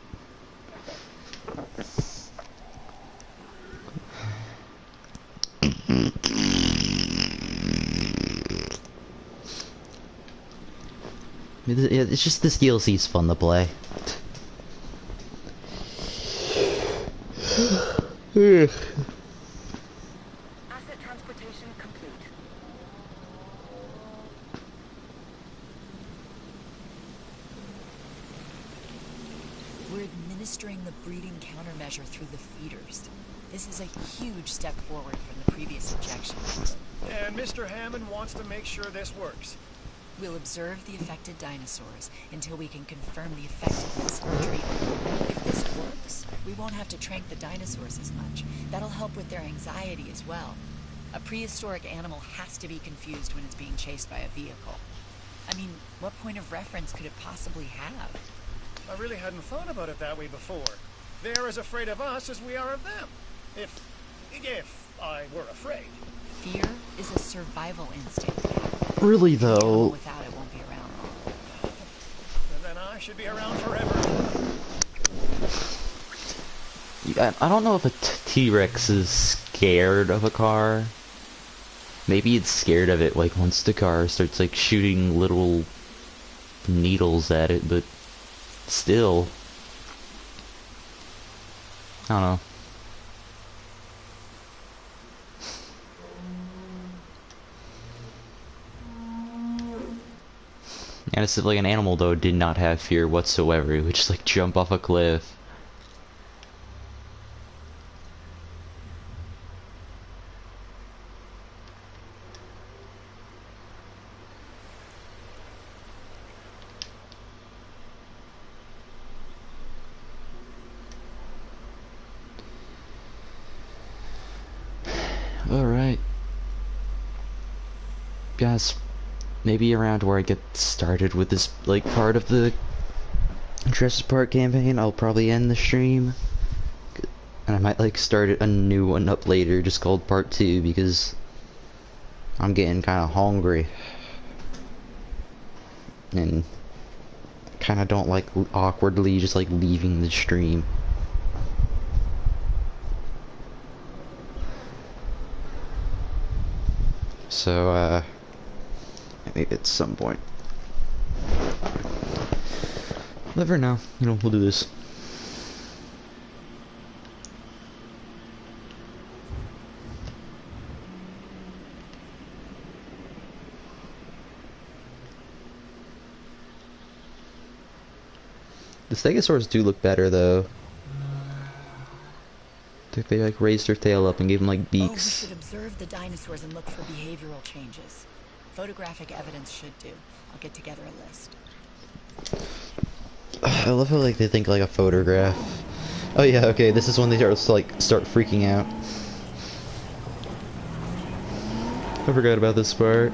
It's just this DLC is fun to play. Asset transportation complete. We're administering the breeding countermeasure through the feeders. This is a huge step forward from the previous injection. And Mr. Hammond wants to make sure this works. We'll observe the affected dinosaurs until we can confirm the effectiveness of the treatment. If this works, we won't have to trank the dinosaurs as much. That'll help with their anxiety as well. A prehistoric animal has to be confused when it's being chased by a vehicle. I mean, what point of reference could it possibly have? I really hadn't thought about it that way before. They're as afraid of us as we are of them. If I were afraid. Fear is a survival instinct. Really An animal though. without it won't be around long. Then I should be around forever. I don't know if a T-Rex is scared of a car. Maybe it's scared of it, like, once the car starts, like, shooting little needles at it, but still. I don't know. And it's like an animal, though, did not have fear whatsoever. It would just, like, jump off a cliff. Alright. Guys, maybe around where I get started with this, like, part of the Jurassic Park campaign, I'll probably end the stream. And I might, like, start a new one up later, just called Part 2, because I'm getting kind of hungry. and kind of don't like awkwardly just like leaving the stream. So maybe at some point. But for now, you know, we'll do this. The stegosaurs do look better though. I think they like raised their tail up and gave them like Oh, we beaks. should observe the dinosaurs and look for behavioral changes. Photographic evidence should do. I'll get together a list. I love how like they think like a photograph. Oh yeah, okay, this is when they start freaking out. I forgot about this part.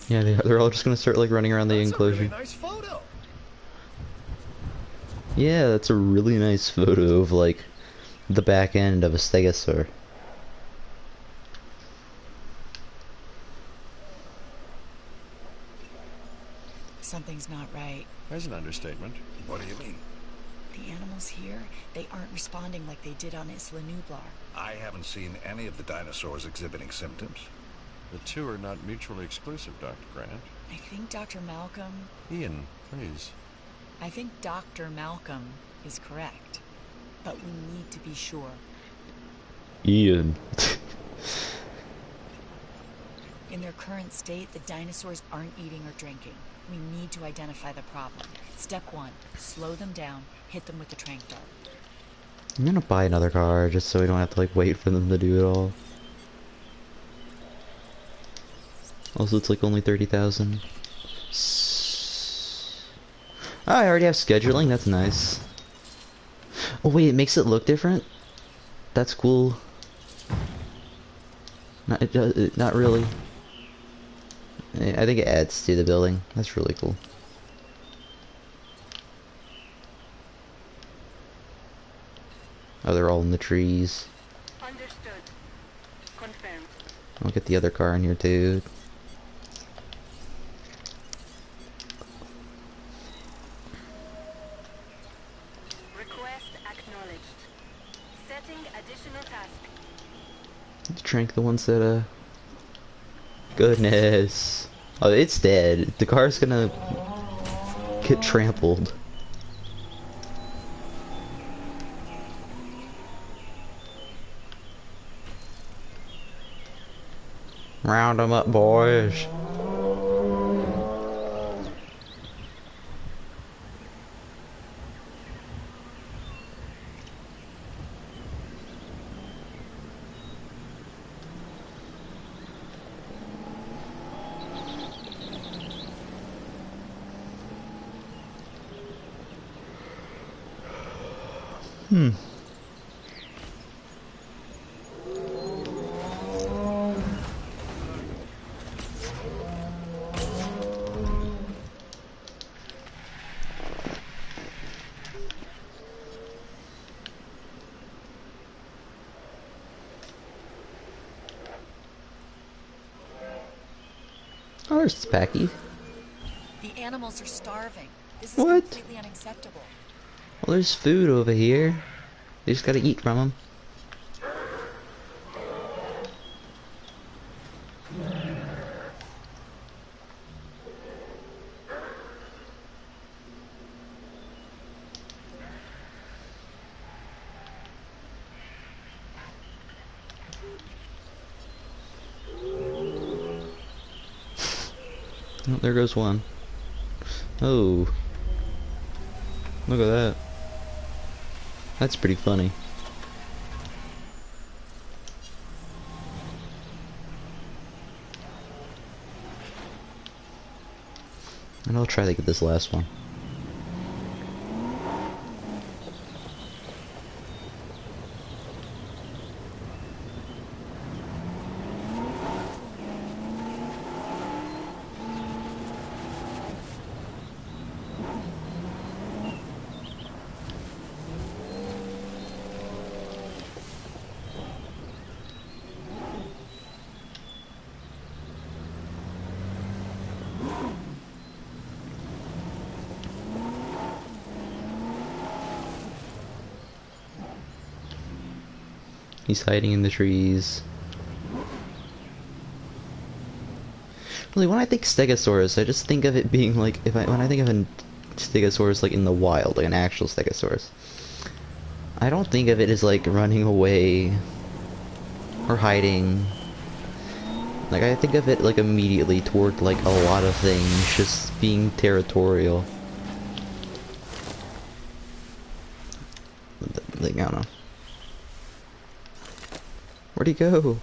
Yeah, they're all just gonna start like running around the That's enclosure. a really nice photo. Yeah, that's a really nice photo of like the back end of a stegosaur. Something's not right. There's an understatement. What do you mean? The animals here, they aren't responding like they did on Isla Nublar. I haven't seen any of the dinosaurs exhibiting symptoms. The two are not mutually exclusive, Dr. Grant. I think Dr. Malcolm... Ian, please. I think Dr. Malcolm is correct. But we need to be sure. Ian. In their current state, the dinosaurs aren't eating or drinking. We need to identify the problem. Step 1, slow them down, hit them with the tranq dart. I'm gonna buy another car just so we don't have to like wait for them to do it all. Also, it's like only 30,000. Oh, I already have scheduling. That's nice. Oh wait, it makes it look different. That's cool. Not really. I think it adds to the building. That's really cool. Oh, they're all in the trees. Understood. Confirmed. I'll get the other car in here too. Request acknowledged. Setting additional task. Trank the ones that Goodness. Oh, it's dead. The car's gonna get trampled. Round them up, boys. Oh, there's Packy. The animals are starving. This is What? completely unacceptable. Well, there's food over here. They just gotta eat from them. Oh, there goes one. Oh. Look at that. That's pretty funny. And I'll try to get this last one. He's hiding in the trees. Really, when I think Stegosaurus, I just think of it being like, when I think of a Stegosaurus like in the wild, like an actual Stegosaurus, I don't think of it as like running away or hiding. Like, I think of it like immediately toward like a lot of things, just being territorial. Like, I don't know. Where'd he go?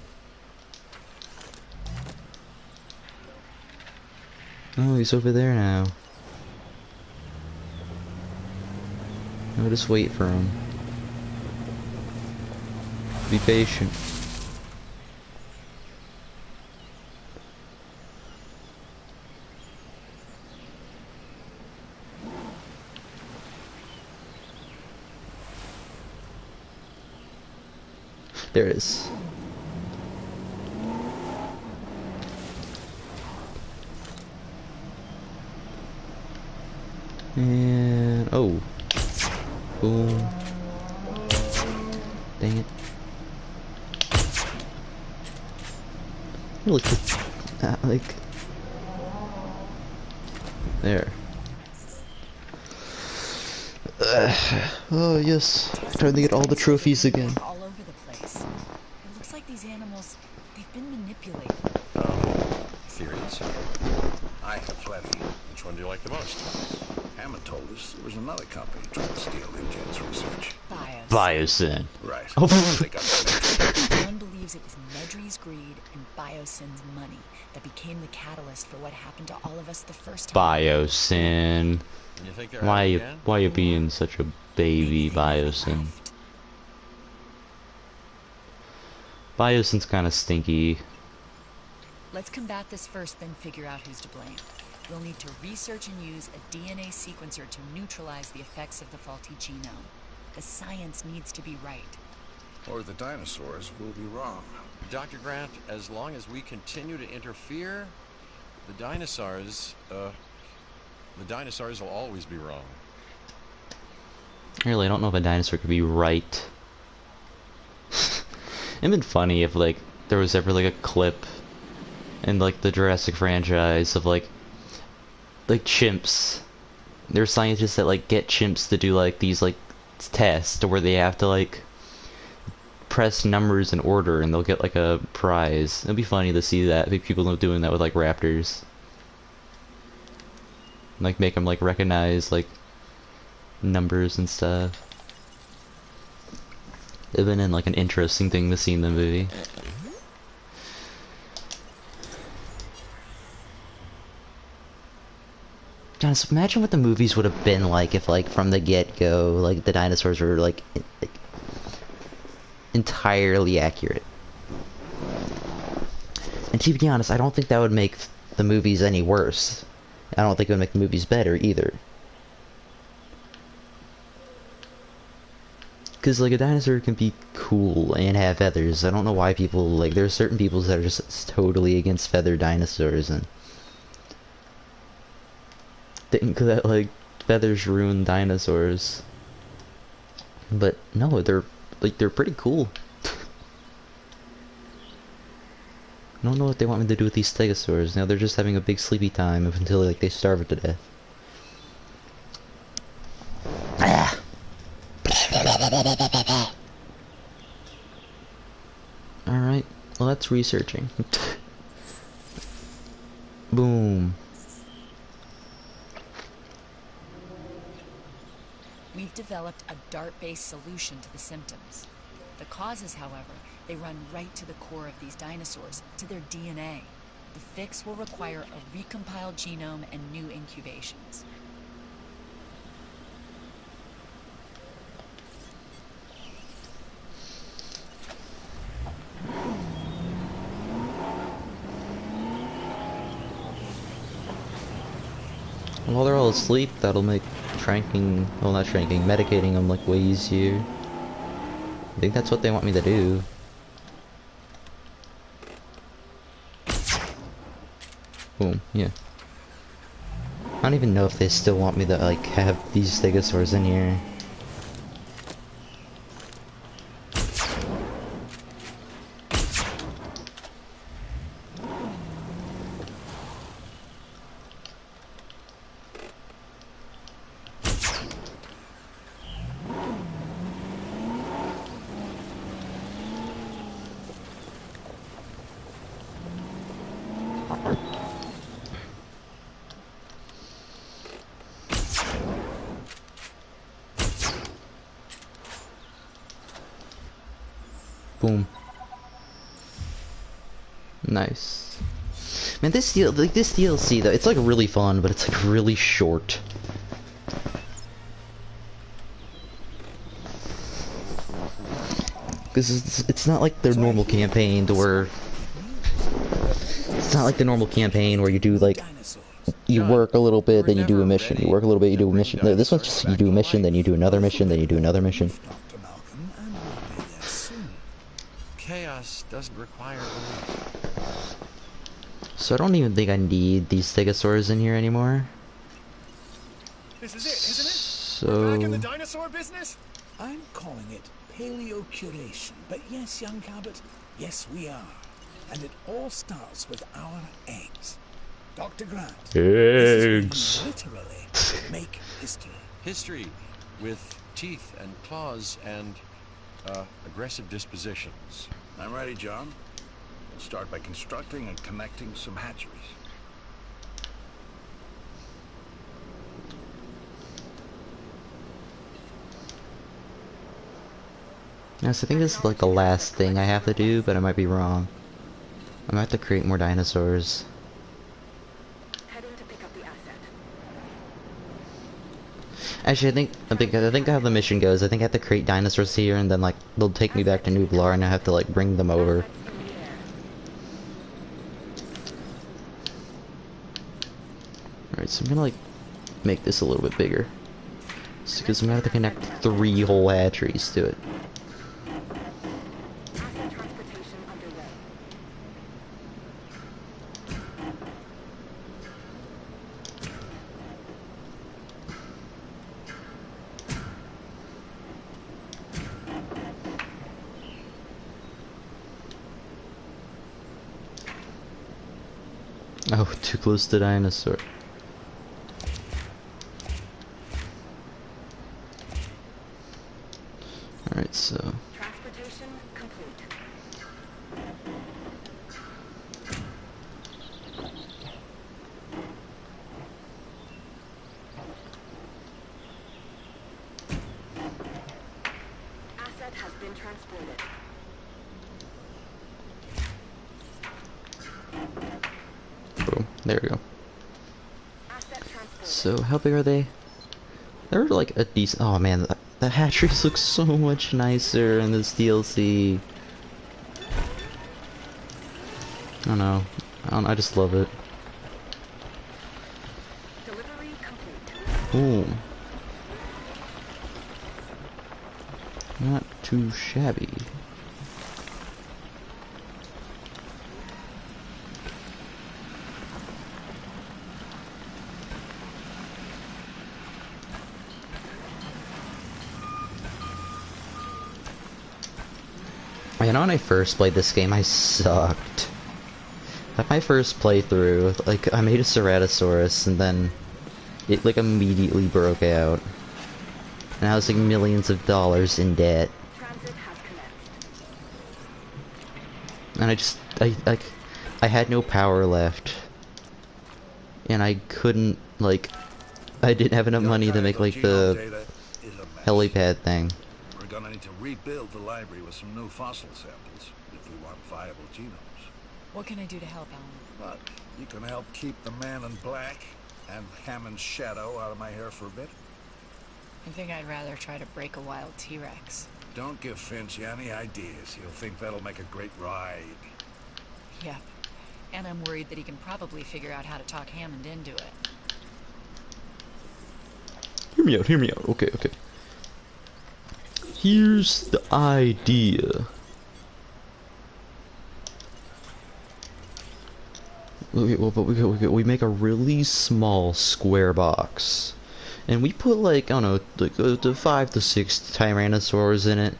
Oh, he's over there now. I'll just wait for him. Be patient. There it is. And oh, boom! Dang it! Look at that, like there. Oh yes, trying to get all the trophies again. All over the place. It looks like these animals, they've been manipulated. Theories? I have plenty. Which one do you like the most? Hammond told us there was another company trying to steal InGen's research. Biosyn. Right. Oh. They got the One believes it was Nedry's greed and Biosyn's money that became the catalyst for what happened to all of us the first time. Biosyn. You think they're Why out you again? why you being such a baby, Maybe they never Biosyn? left. Biosyn's kind of stinky. Let's combat this first, then figure out who's to blame. We'll need to research and use a DNA sequencer to neutralize the effects of the faulty genome. The science needs to be right. Or the dinosaurs will be wrong. Dr. Grant, as long as we continue to interfere, the dinosaurs will always be wrong. Really, I don't know if a dinosaur could be right. It'd been funny if like there was ever like a clip in like the Jurassic franchise of like chimps. There's scientists that like get chimps to do like these like tests where they have to like press numbers in order and they'll get like a prize. It'd be funny to see that. Like, people doing that with like raptors. Like make them like recognize like numbers and stuff. It'd been in like an interesting thing to see in the movie. Jonas, imagine what the movies would have been like if, like, from the get-go, like, the dinosaurs were, like entirely accurate. And to be honest, I don't think that would make the movies any worse. I don't think it would make the movies better, either. Because, like, a dinosaur can be cool and have feathers. I don't know why people, like, there are certain people that are just totally against feathered dinosaurs, and think that like feathers ruin dinosaurs, but no, they're pretty cool. I don't know what they want me to do with these stegosaurs. Now they're just having a big sleepy time until like they starve to death. Ah. All right, well that's researching. Boom. We've developed a DART-based solution to the symptoms. The causes, however, they run right to the core of these dinosaurs, to their DNA. The fix will require a recompiled genome and new incubations. While they're all asleep, that'll make medicating them like way easier. I think that's what they want me to do. Boom, yeah. I don't even know if they still want me to like have these stegosaurs in here. Boom. Nice. Man, this DLC though, it's like really fun, but it's like really short. Because it's not like their normal campaign to where it's not like the normal campaign where you do like you work a little bit, then you do a mission. You work a little bit, you do a mission. No, this one's just you do a mission, then you do another mission, then you do another mission. Dr. Malcolm, and we'll be there soon. Chaos doesn't require belief. So I don't even think I need these stegosaurs in here anymore. This is it, isn't it? So We're back in the dinosaur business? I'm calling it paleocuration, but yes, young Cabot, yes we are. And it all starts with our eggs. Dr. Grant, eggs. this is where you literally make history. History with teeth and claws and aggressive dispositions. I'm ready, John. We'll start by constructing and connecting some hatcheries. Yes, I think this is like the last thing I have to do, but I might be wrong. I might have to create more dinosaurs. Heading to pick up the asset. Actually, I think how the mission goes. I think I have to create dinosaurs here, and then like they'll take me back to Nublar, and I have to like bring them over. Assets in the air. Alright, so I'm gonna like make this a little bit bigger, because I'm gonna have to connect 3 whole hatcheries to it. Asset transportation underway. Oh, too close to dinosaur. Alright, so Transportation complete. Asset has been transported. boom, there we go. Asset transported. So how big are they? They're like a decent. Oh man, the hatcheries look so much nicer in this DLC. I don't know. I just love it. Delivery complete. Boom. Not too shabby. You know, when I first played this game, I sucked. At my first playthrough, like, I made a Ceratosaurus, and then it, like, immediately broke out. And I was, like, millions of dollars in debt. Transit has commenced. And I had no power left. And I couldn't, like, I didn't have enough money to make, like, the helipad thing. We're gonna need to rebuild the library with some new fossil samples if we want viable genomes. What can I do to help, Alan? But you can help keep the man in black and Hammond's shadow out of my hair for a bit. I think I'd rather try to break a wild T-Rex. Don't give Finch any ideas. He'll think that'll make a great ride. Yep. And I'm worried that he can probably figure out how to talk Hammond into it. Hear me out, hear me out. Okay, okay. Here's the idea. Okay, well, but we make a really small square box, and we put like, I don't know, like the 5 to 6 Tyrannosaurs in it,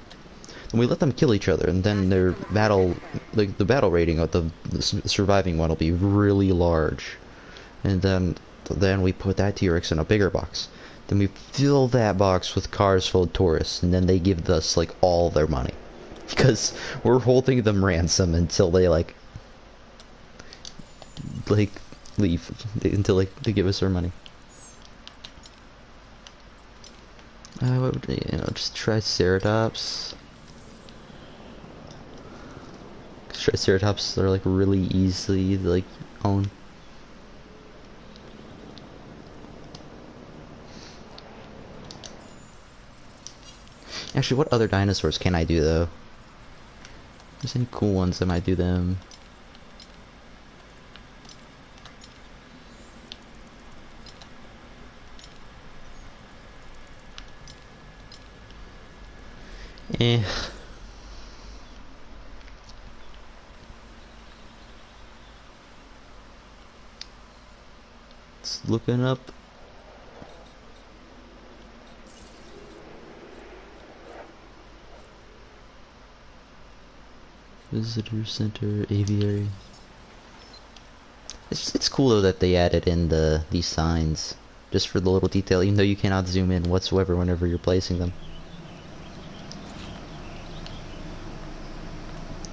and we let them kill each other, and then their battle, like the battle rating of the surviving one will be really large, and then we put that T-Rex in a bigger box. Then we fill that box with cars full of tourists, and then they give us like all their money, because we're holding them ransom until they like leave, until like they give us our money. What would, you know, just Triceratops. Triceratops are like really easily like own. Actually, what other dinosaurs can I do though? If there's any cool ones, I might do them. Eh. It's looking up. Visitor Center, Aviary. It's cool though that they added in these signs just for the little detail, even though you cannot zoom in whatsoever whenever you're placing them.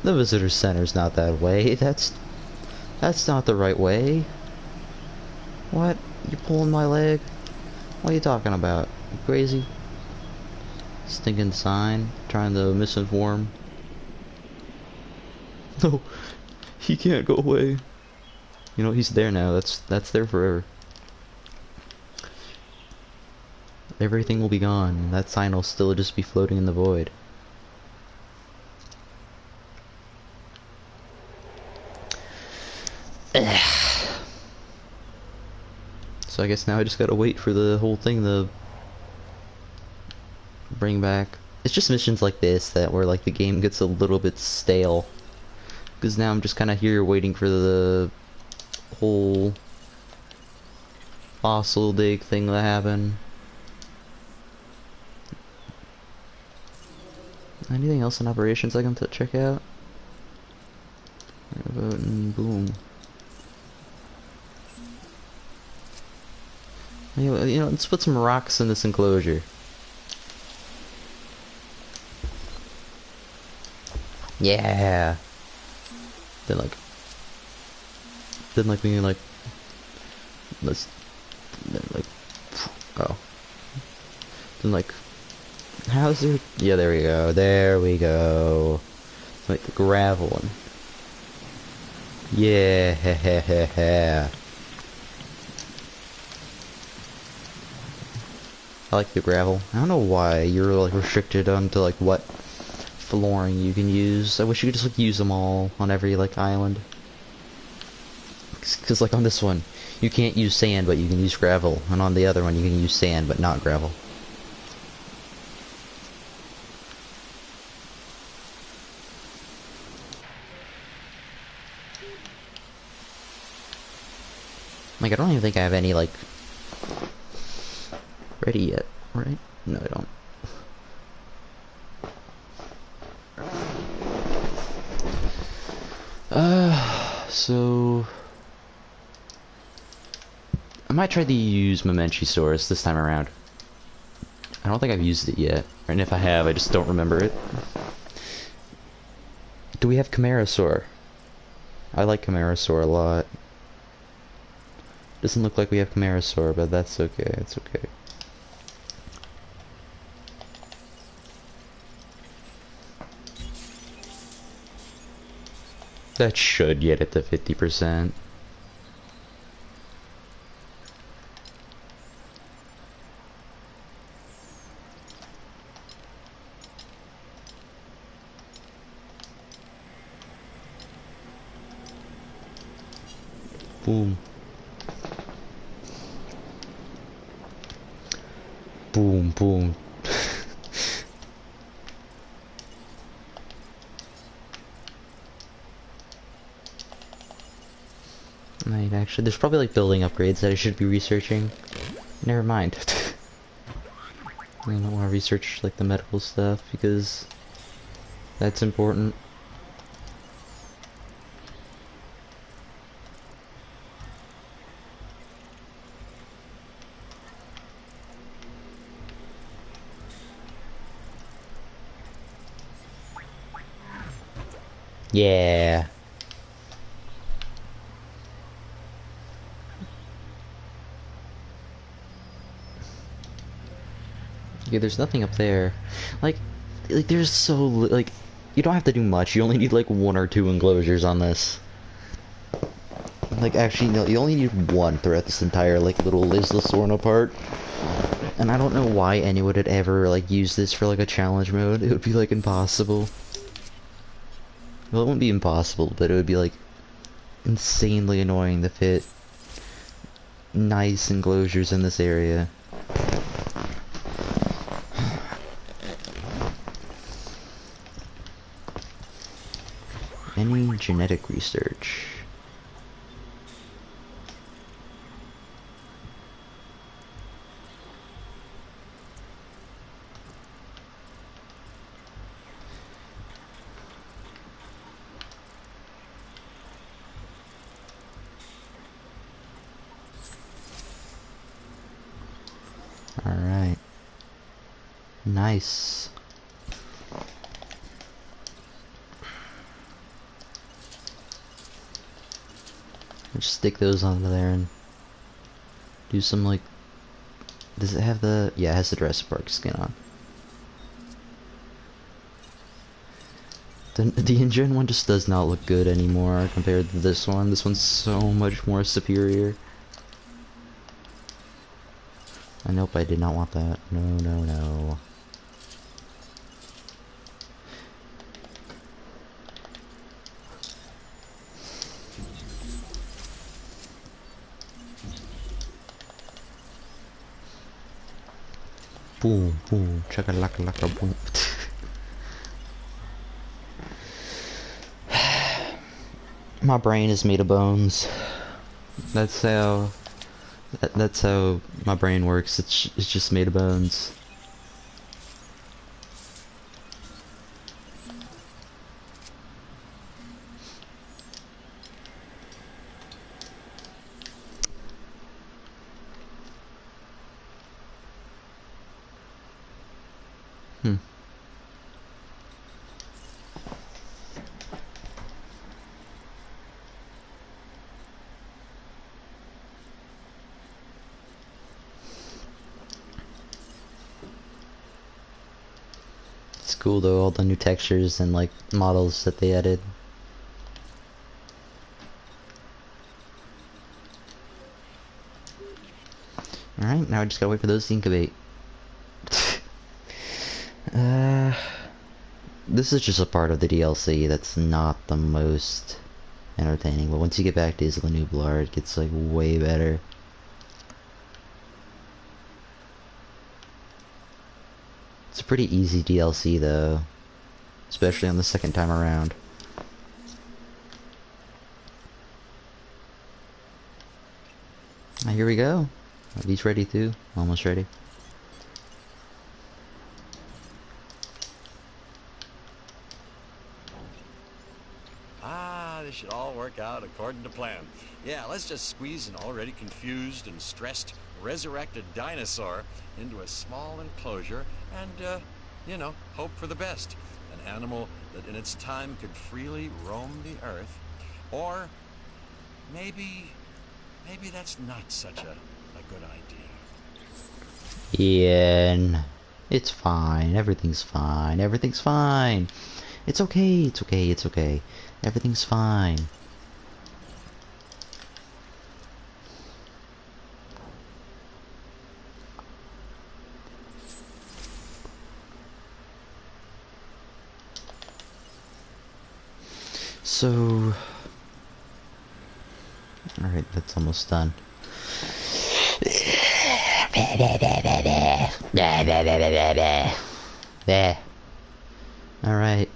The visitor center's not that way. That's not the right way. What? You're pulling my leg? What are you talking about? You crazy? Stinking sign, trying to misinform. No, he can't go away. You know, he's there now. That's there forever. Everything will be gone, and that sign will still just be floating in the void. So I guess now I just gotta wait for the whole thing to bring back. It's just missions like this that where like the game gets a little bit stale. Because now I'm just kind of here waiting for the whole fossil dig thing to happen. Anything else in operations I can check out? And boom. You know, let's put some rocks in this enclosure. Yeah. Then we can like, let's, then like, oh. Then like, how's there, yeah, there we go, like the gravel one. Yeah, I like the gravel. I don't know why you're like restricted onto like what flooring you can use. I wish you could just like use them all on every like island. Cause like on this one, you can't use sand but you can use gravel, and on the other one you can use sand but not gravel. Like I don't even think I have any like ready yet, right? No, I don't. So I might try to use Memenchisaurus this time around. I don't think I've used it yet, and if I have, I just don't remember it. Do we have Camarasaur? I like Camarasaur a lot. Doesn't look like we have Camarasaur, but that's okay, it's okay. That should get it to 50%. Boom. Boom, boom. Right, actually, there's probably like building upgrades that I should be researching. Never mind. I don't want to research like the medical stuff because that's important. Yeah. Yeah, there's nothing up there. Like there's so like you don't have to do much. You only need like 1 or 2 enclosures on this. Like, actually, no, you only need 1 throughout this entire, like, little Isla Sorna part. And I don't know why anyone would ever, like, use this for, like, a challenge mode. It would be, like, impossible. Well, it wouldn't be impossible, but it would be, like, insanely annoying to fit nice enclosures in this area. Any genetic research? Alright. Nice. Just stick those onto there and do some, like... Does it have the... Yeah, it has the Jurassic Park skin on. The engine one just does not look good anymore compared to this one. This one's so much more superior. Nope, I did not want that. No, no, no. Boom, boom, chaka-laka-laka, boom. My brain is made of bones. That's how my brain works. It's just made of bones. It's cool though, all the new textures and like models that they added. Alright, now I just gotta wait for those to incubate. This is just a part of the DLC that's not the most entertaining, but once you get back to Isla Nublar, it gets like way better. It's a pretty easy DLC though, especially on the second time around. Here we go. Are these ready too? Almost ready. This should all work out according to plan. Yeah, let's just squeeze an already confused and stressed resurrected dinosaur into a small enclosure and, you know, hope for the best. An animal that in its time could freely roam the earth. Or maybe that's not such a good idea. Ian, it's fine. Everything's fine. Everything's fine. It's okay. It's okay. It's okay. Everything's fine. So, alright, that's almost done. Alright,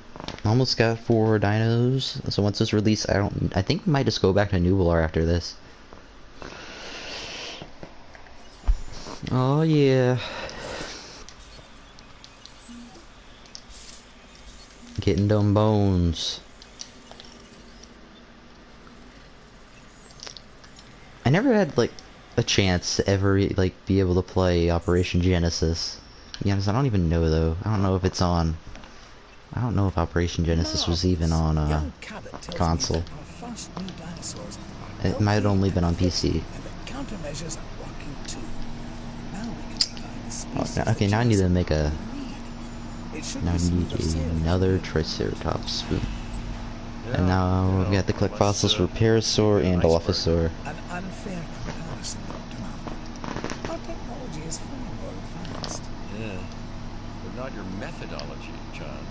almost got 4 dinos. So once this release, I think we might just go back to Nublar after this. Oh yeah. Getting them bones. I never had like a chance to ever like be able to play Operation Genesis. To be honest, I don't even know though. I don't know if it's on. I don't know if Operation Genesis was even on console. It might have only been on PC. Oh, okay, now I need to make a It should Now be I need smoother sailing. another Triceratops spoon. Yeah, And now we got the click fossils for Parasaur and Dilophosaur. An unfair comparison, Dr. Malcolm. Our technology is far more advanced. Yeah, but not your methodology, John.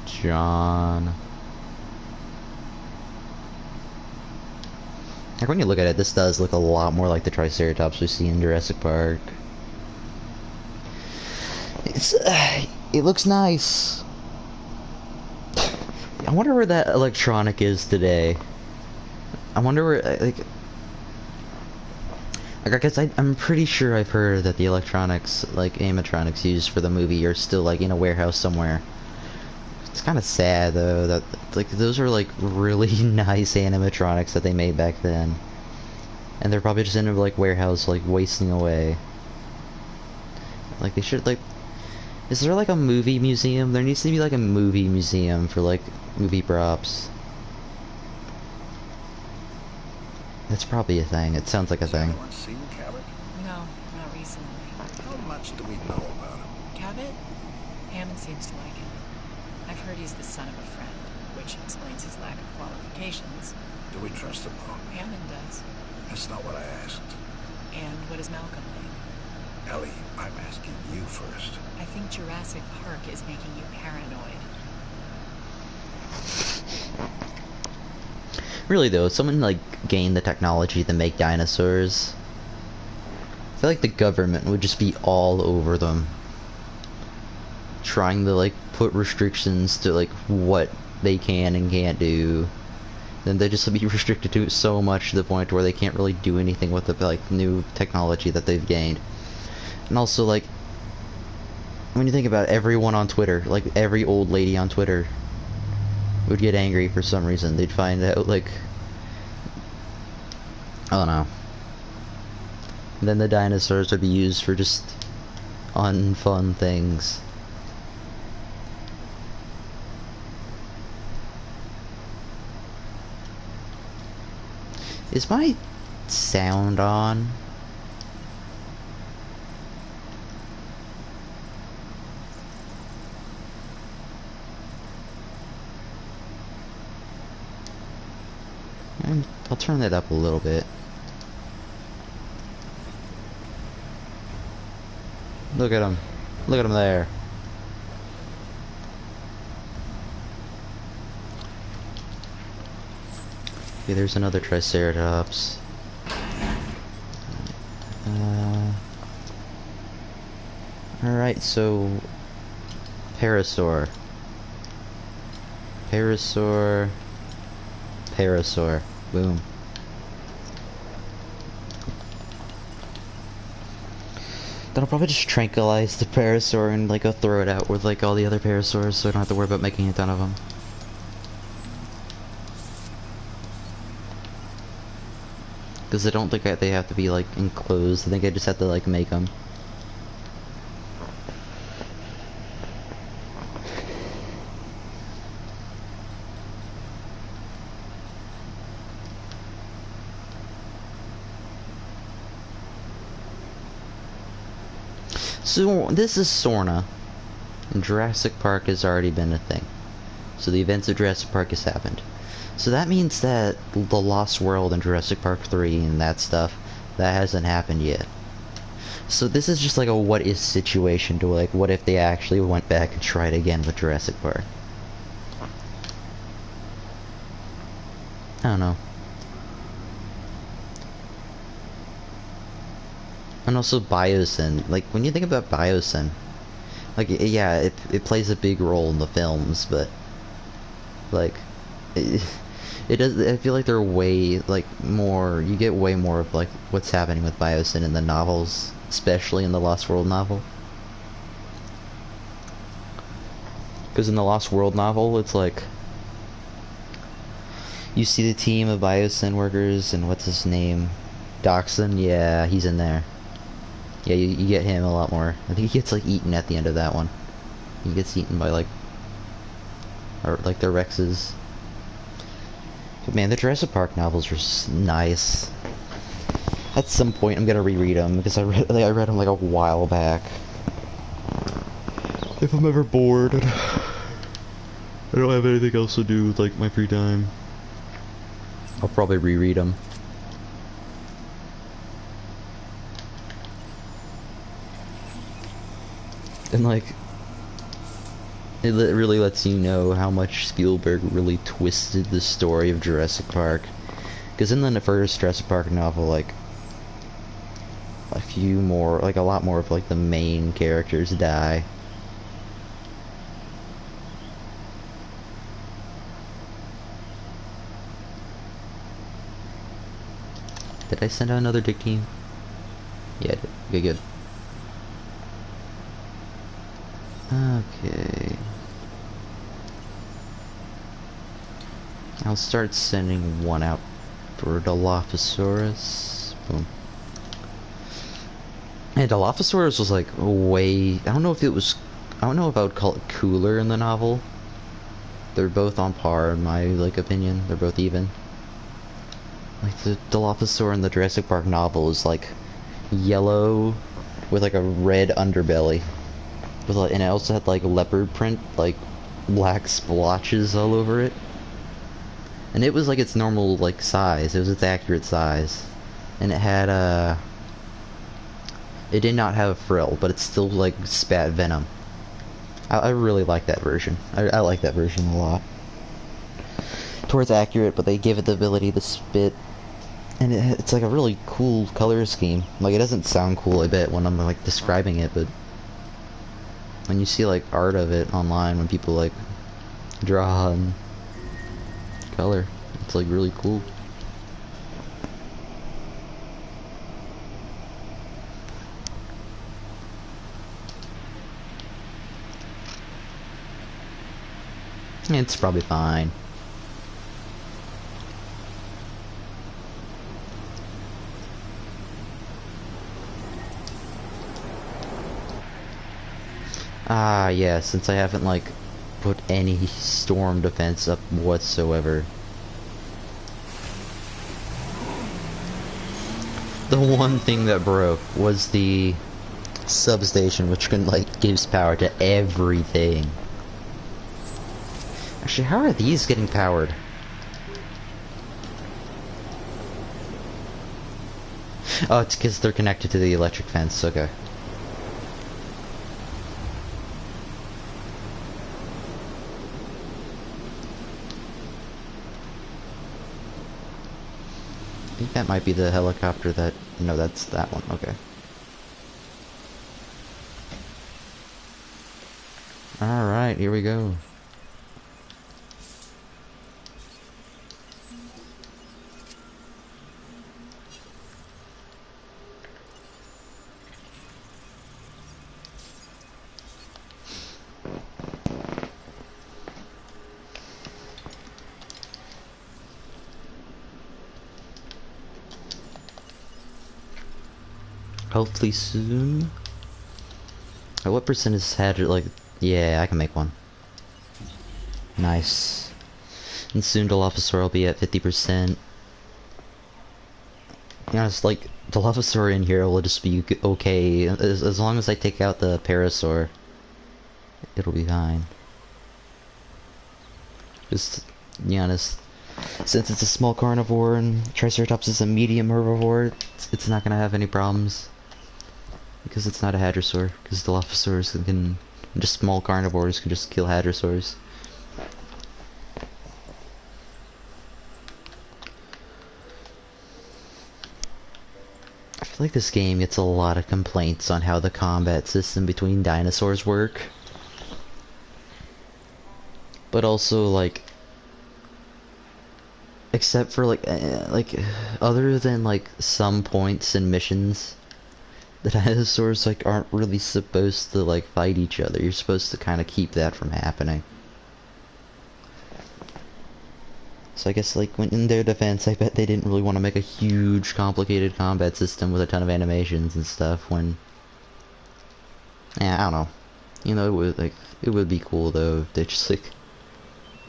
John. Like when you look at it, this does look a lot more like the Triceratops we see in Jurassic Park. It looks nice. I wonder where that electronic is today. I wonder where, like I guess I'm pretty sure I've heard that the electronics, like animatronics used for the movie, are still like in a warehouse somewhere. It's kind of sad though that like those are like really nice animatronics that they made back then, and they're probably just in a like warehouse like wasting away. Like they should like. Is there like a movie museum? There needs to be like a movie museum for like movie props. That's probably a thing. It sounds like a thing. Anyone seen Cabot? No, not recently. How much do we know about him? Cabot? Hammond seems to like him. I've heard he's the son of a friend, which explains his lack of qualifications. Do we trust him, though? Hammond does. That's not what I asked. And what does Malcolm think? Ellie, I'm asking you first. I think Jurassic Park is making you paranoid. Really though, if someone like gained the technology to make dinosaurs, I feel like the government would just be all over them, trying to like put restrictions to like what they can and can't do. Then they just be restricted to it so much to the point where they can't really do anything with the like new technology that they've gained. And also like when you think about everyone on Twitter, like every old lady on Twitter would get angry for some reason. They'd find out like I don't know. And then the dinosaurs would be used for just unfun things. Is my sound on? And I'll turn that up a little bit. Look at him. Look at him there. Okay, there's another Triceratops. Alright, so Parasaur. Parasaur. Parasaur. Boom. Then I'll probably just tranquilize the Parasaur and like go throw it out with like all the other Parasaurs so I don't have to worry about making a ton of them. Because I don't think they have to be like enclosed. I think I just have to like make them. So this is Sorna, and Jurassic Park has already been a thing. So the events of Jurassic Park has happened. So that means that the Lost World in Jurassic Park 3 and that stuff, that hasn't happened yet. So this is just like a what if situation to like what if they actually went back and tried again with Jurassic Park. I don't know. And also Biosyn, like when you think about Biosyn, like yeah, it plays a big role in the films, but like it does. I feel like they're way like more. You get way more of like what's happening with Biosyn in the novels, especially in the Lost World novel. Because in the Lost World novel, it's like you see the team of Biosyn workers and what's his name, Dachshund. Yeah, he's in there. Yeah, you get him a lot more. I think he gets like eaten at the end of that one. He gets eaten by like, or like the Rexes. But man, the Jurassic Park novels were nice. At some point, I'm gonna reread them because I read them like a while back. If I'm ever bored, and I don't have anything else to do with like my free time, I'll probably reread them. And like, it really lets you know how much Spielberg really twisted the story of Jurassic Park. Because in the first Jurassic Park novel, like, a lot more of like the main characters die. Did I send out another dig team? Yeah, I did. Okay, good. Okay. I'll start sending one out for Dilophosaurus. Boom. And Dilophosaurus was like way... I don't know if I would call it cooler in the novel. They're both on par in my opinion. They're both even. Like the Dilophosaur in the Jurassic Park novel is like yellow with like a red underbelly. And it also had like leopard print, like black splotches all over it. And it was like its normal like size. It was its accurate size. And it had it did not have a frill, but it still like spat venom. I really like that version. I like that version a lot. Towards accurate, but they give it the ability to spit. And it's like a really cool color scheme. Like it doesn't sound cool, I bet, when I'm like describing it, but when you see like art of it online, when people like draw and color, it's like really cool. It's probably fine. Ah, yeah, since I haven't, like, put any storm defense up whatsoever. The one thing that broke was the substation, which can, like, gives power to everything. Actually, how are these getting powered? Oh, it's because they're connected to the electric fence, okay. I think that might be the helicopter that... No, that's that one, okay. Alright, here we go. Hopefully soon. What percent is had like? Yeah, I can make one. Nice. And soon Dilophosaur will be at 50%. You know, it's like Dilophosaur in here will just be okay as long as I take out the Parasaur. It'll be fine. Just to be honest, since it's a small carnivore and Triceratops is a medium herbivore, it's not gonna have any problems. Because it's not a hadrosaur, because Dilophosaurs can, just small carnivores can just kill hadrosaurs. I feel like this game gets a lot of complaints on how the combat system between dinosaurs work. But also, like, except for like other than like some points and missions, the dinosaurs like aren't really supposed to like fight each other. You're supposed to kind of keep that from happening. So I guess like when in their defense, I bet they didn't really want to make a huge complicated combat system with a ton of animations and stuff when, yeah, I don't know. You know, it would be cool though if they just like,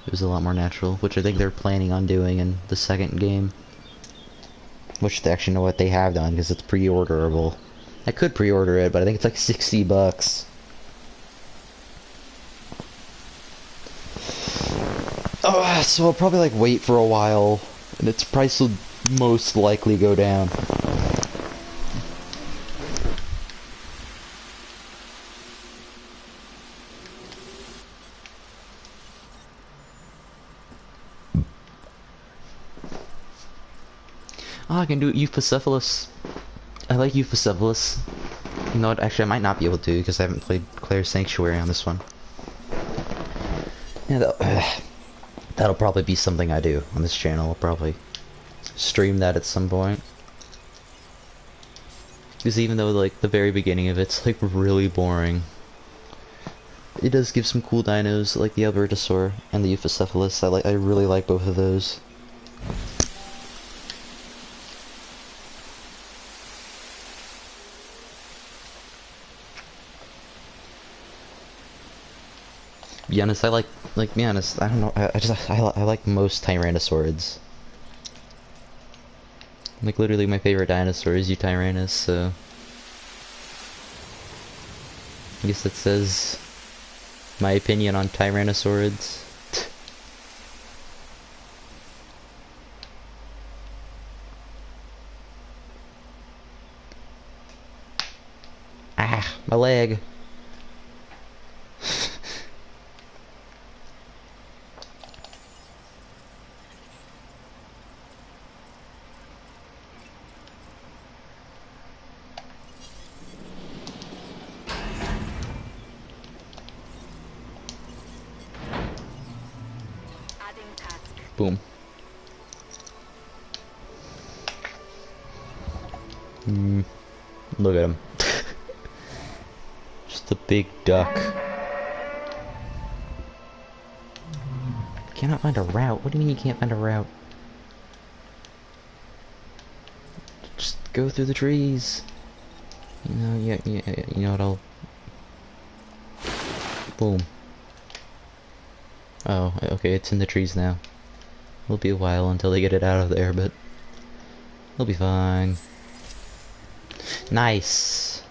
it was a lot more natural, which I think they're planning on doing in the second game. Which they actually know what they have done because it's pre-orderable. I could pre-order it, but I think it's like $60. Oh, so I'll probably like wait for a while, and its price will most likely go down. Oh, I can do Euphocephalus. I like Euphocephalus. You know what, actually I might not be able to because I haven't played Claire's Sanctuary on this one. Yeah, that'll probably be something I do on this channel. I'll probably stream that at some point. Because even though like the very beginning of it's like really boring, it does give some cool dinos like the Albertosaur and the Euphocephalus. I really like both of those. Be honest, be honest, I don't know, I like most Tyrannosaurids. Like, literally my favorite dinosaur is Eutyrannus, so... I guess that says my opinion on Tyrannosaurids. Ah, my leg! Boom. Look at him. Just a big duck. Cannot find a route. What do you mean you can't find a route? Just go through the trees. You know, yeah, you know what, I'll... Boom. Oh, okay, it's in the trees now. It'll be a while until they get it out of there, but... it'll be fine. Nice!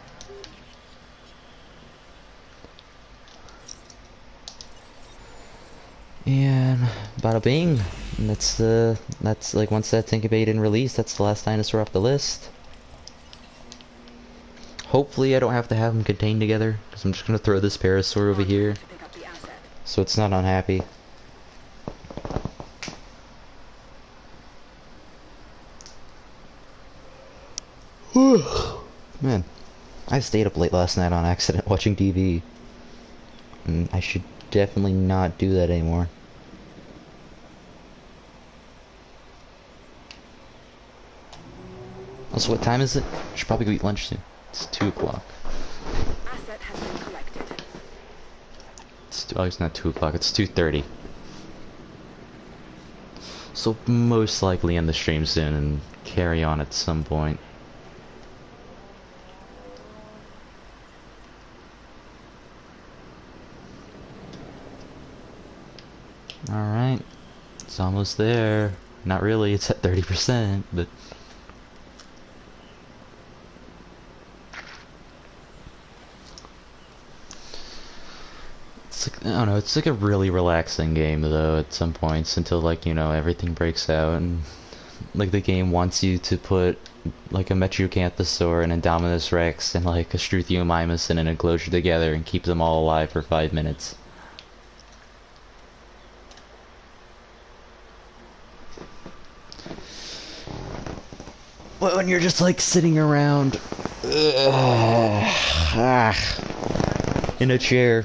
And... bada bing! And that's like, once that's incubated and released, that's the last dinosaur off the list. Hopefully I don't have to have them contained together, because I'm just gonna throw this parasaur over here, so it's not unhappy. Man, I stayed up late last night on accident watching TV. And I should definitely not do that anymore. Also, what time is it? I should probably go eat lunch soon. It's 2 o'clock. Asset has been collected. Oh, it's not 2 o'clock, it's 2:30. So most likely end the stream soon and carry on at some point. Alright, it's almost there. Not really, it's at 30%, but... it's like, I don't know, it's like a really relaxing game though at some points until like, you know, everything breaks out and like the game wants you to put like a Metriacanthosaur and Indominus Rex and like a Struthiomimus in an enclosure together and keep them all alive for 5 minutes. When you're just like sitting around in a chair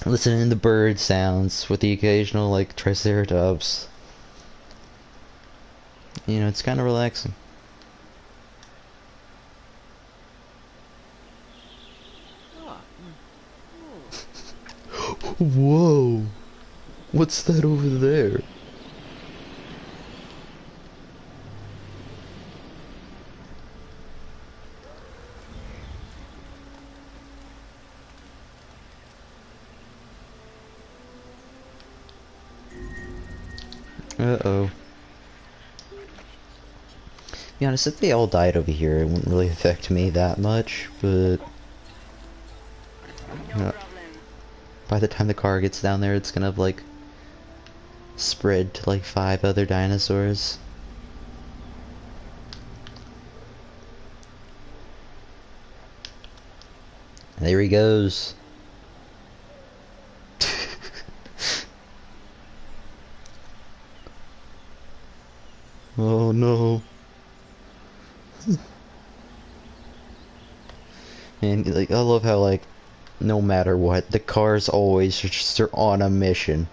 listening to bird sounds with the occasional like Triceratops, you know, it's kind of relaxing. Whoa, what's that over there? Uh-oh. be honest, if they all died over here, it wouldn't really affect me that much, but you know, by the time the car gets down there, it's gonna like spread to like 5 other dinosaurs. There he goes. Oh no. And like, I love how like, no matter what, the cars always just are on a mission.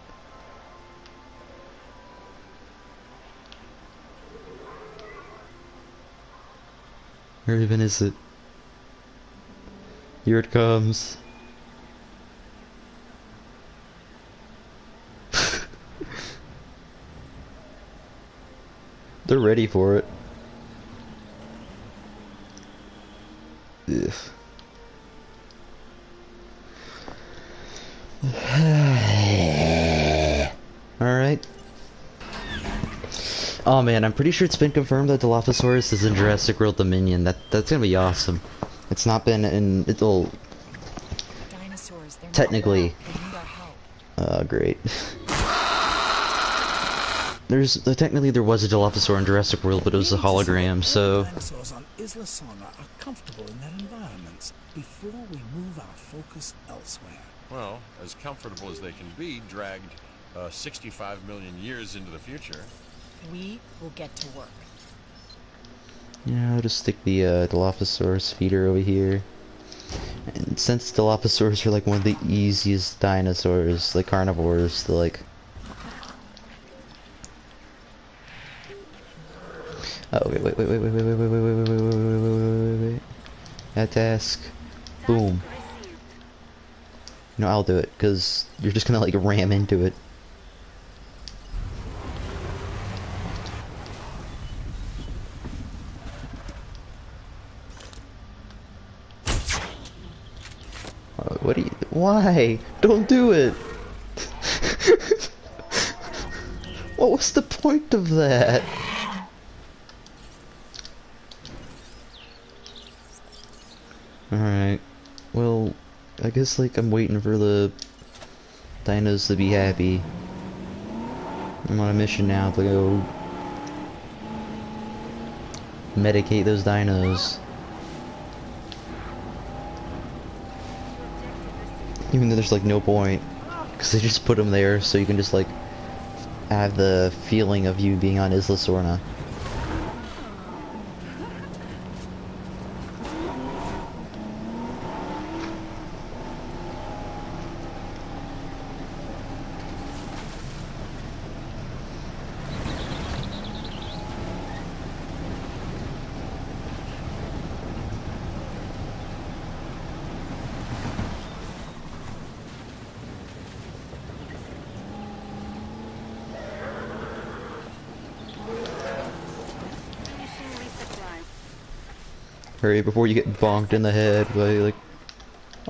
Where even is it? Here it comes. They're ready for it. Ugh. Alright. Oh man, I'm pretty sure it's been confirmed that Dilophosaurus is in Jurassic World Dominion. That's gonna be awesome. It's not been in... it'll... Dinosaurs, they're technically... not well. They need our help. Great. Technically there was a Dilophosaur in Jurassic World, but it was a hologram, so... Dinosaurs on Isla Sorna are comfortable in their environments before we move our focus elsewhere. Well, as comfortable as they can be, dragged 65 million years into the future. We will get to work. Yeah, I'll just stick the Dilophosaurus feeder over here. And since Dilophosaurs are like one of the easiest dinosaurs, like carnivores, to like... Oh, wait. That task. Boom. No, I'll do it, because you're just gonna like ram into it. What do you... Why? Don't do it! What was the point of that? Alright. Well, I guess like I'm waiting for the dinos to be happy. I'm on a mission now to go medicate those dinos. Even though there's like no point, because they just put them there so you can just like have the feeling of you being on Isla Sorna. Hurry before you get bonked in the head by like...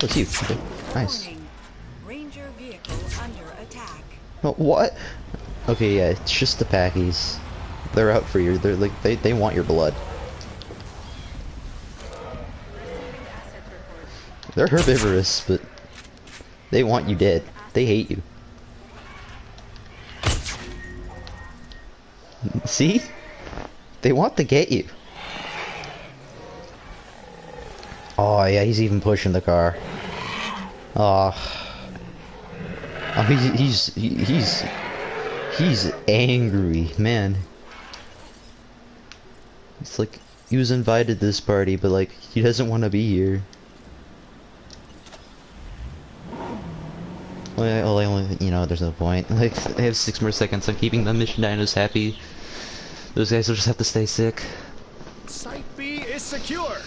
Oh, it's you. Okay. Nice. Warning. Ranger vehicle under attack. Oh, what? Okay, yeah, it's just the Packies. They're out for you. They're like, they want your blood. They're herbivorous, but they want you dead. They hate you. See? They want to get you. Oh yeah, he's even pushing the car. Oh, he's angry, man. It's like he was invited to this party, but like he doesn't want to be here. Well, I only, you know, there's no point. Like I have 6 more seconds. I'm keeping the mission dinos happy. Those guys will just have to stay sick. Site B is secure.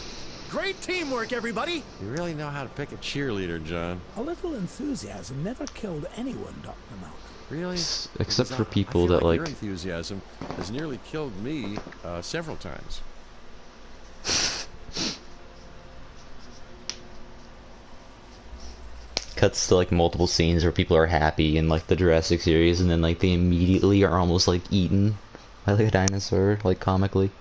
Great teamwork, everybody! You really know how to pick a cheerleader, John. A little enthusiasm never killed anyone, Dr. Malcolm. Really? Except Because for people I feel that like... your enthusiasm has nearly killed me several times. Cuts to like multiple scenes where people are happy in like the Jurassic series, and then like they immediately are almost like eaten by like a dinosaur, like comically.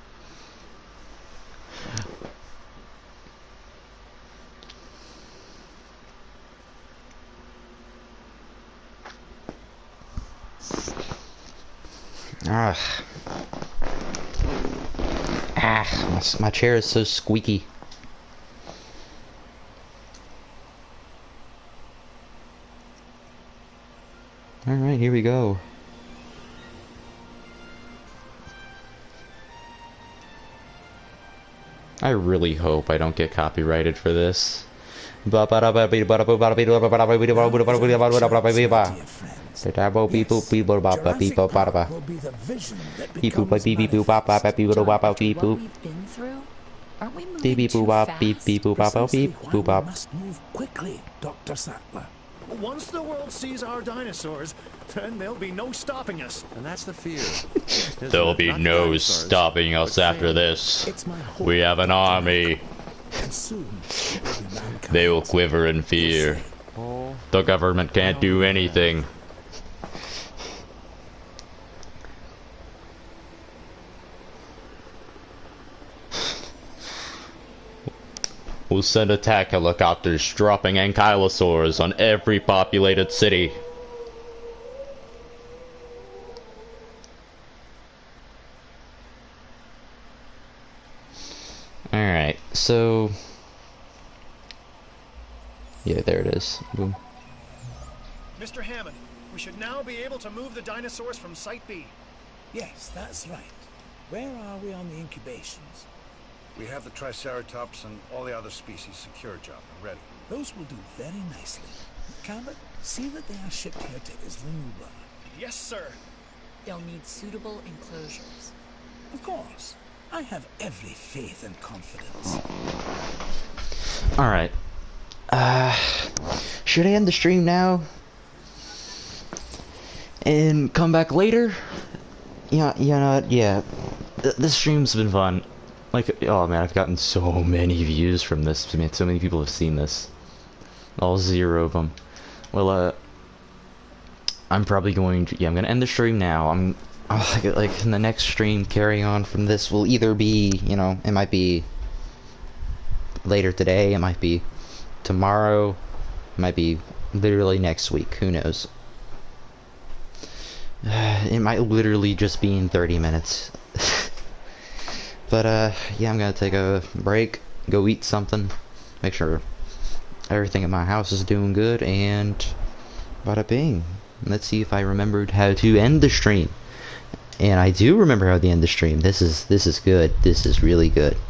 Ah, my chair is so squeaky. Alright, here we go. I really hope I don't get copyrighted for this. Now is our chance, dear friends. Yes, Jurassic Park will be the vision that becomes manifest. John, after what we've been through, aren't we moving too fast? Precisely why we must move quickly, Dr. Sattler. Once the world sees our dinosaurs, then there'll be no stopping us. And that's the fear. There'll be no stopping us after this. It's my hope. We have an army. And soon, it will be mankind. They will quiver in fear. The government can't do anything. We'll send attack helicopters dropping ankylosaurs on every populated city. Alright, so... yeah, there it is. Boom. Mr. Hammond, we should now be able to move the dinosaurs from Site B. Yes, that's right. Where are we on the incubations? We have the Triceratops and all the other species secure, John. Ready. Those will do very nicely. Cabot, see that they are shipped here to Isla Nublar. Yes, sir. They'll need suitable enclosures. Of course. I have every faith and confidence. Alright. Should I end the stream now? And come back later? Yeah, you know what? Yeah. This stream's been fun. Like, oh man, I've gotten so many views from this. I mean, so many people have seen this. All 0 of them. Well, I'm probably going to... yeah, I'm gonna end the stream now. Like, in the next stream, carrying on from this will either be, you know, it might be later today, it might be tomorrow, it might be literally next week, who knows. It might literally just be in 30 minutes. But, yeah, I'm gonna take a break, go eat something, make sure everything at my house is doing good, and bada bing. Let's see if I remembered how to end the stream. And I do remember how to end the stream. This is good. This is really good.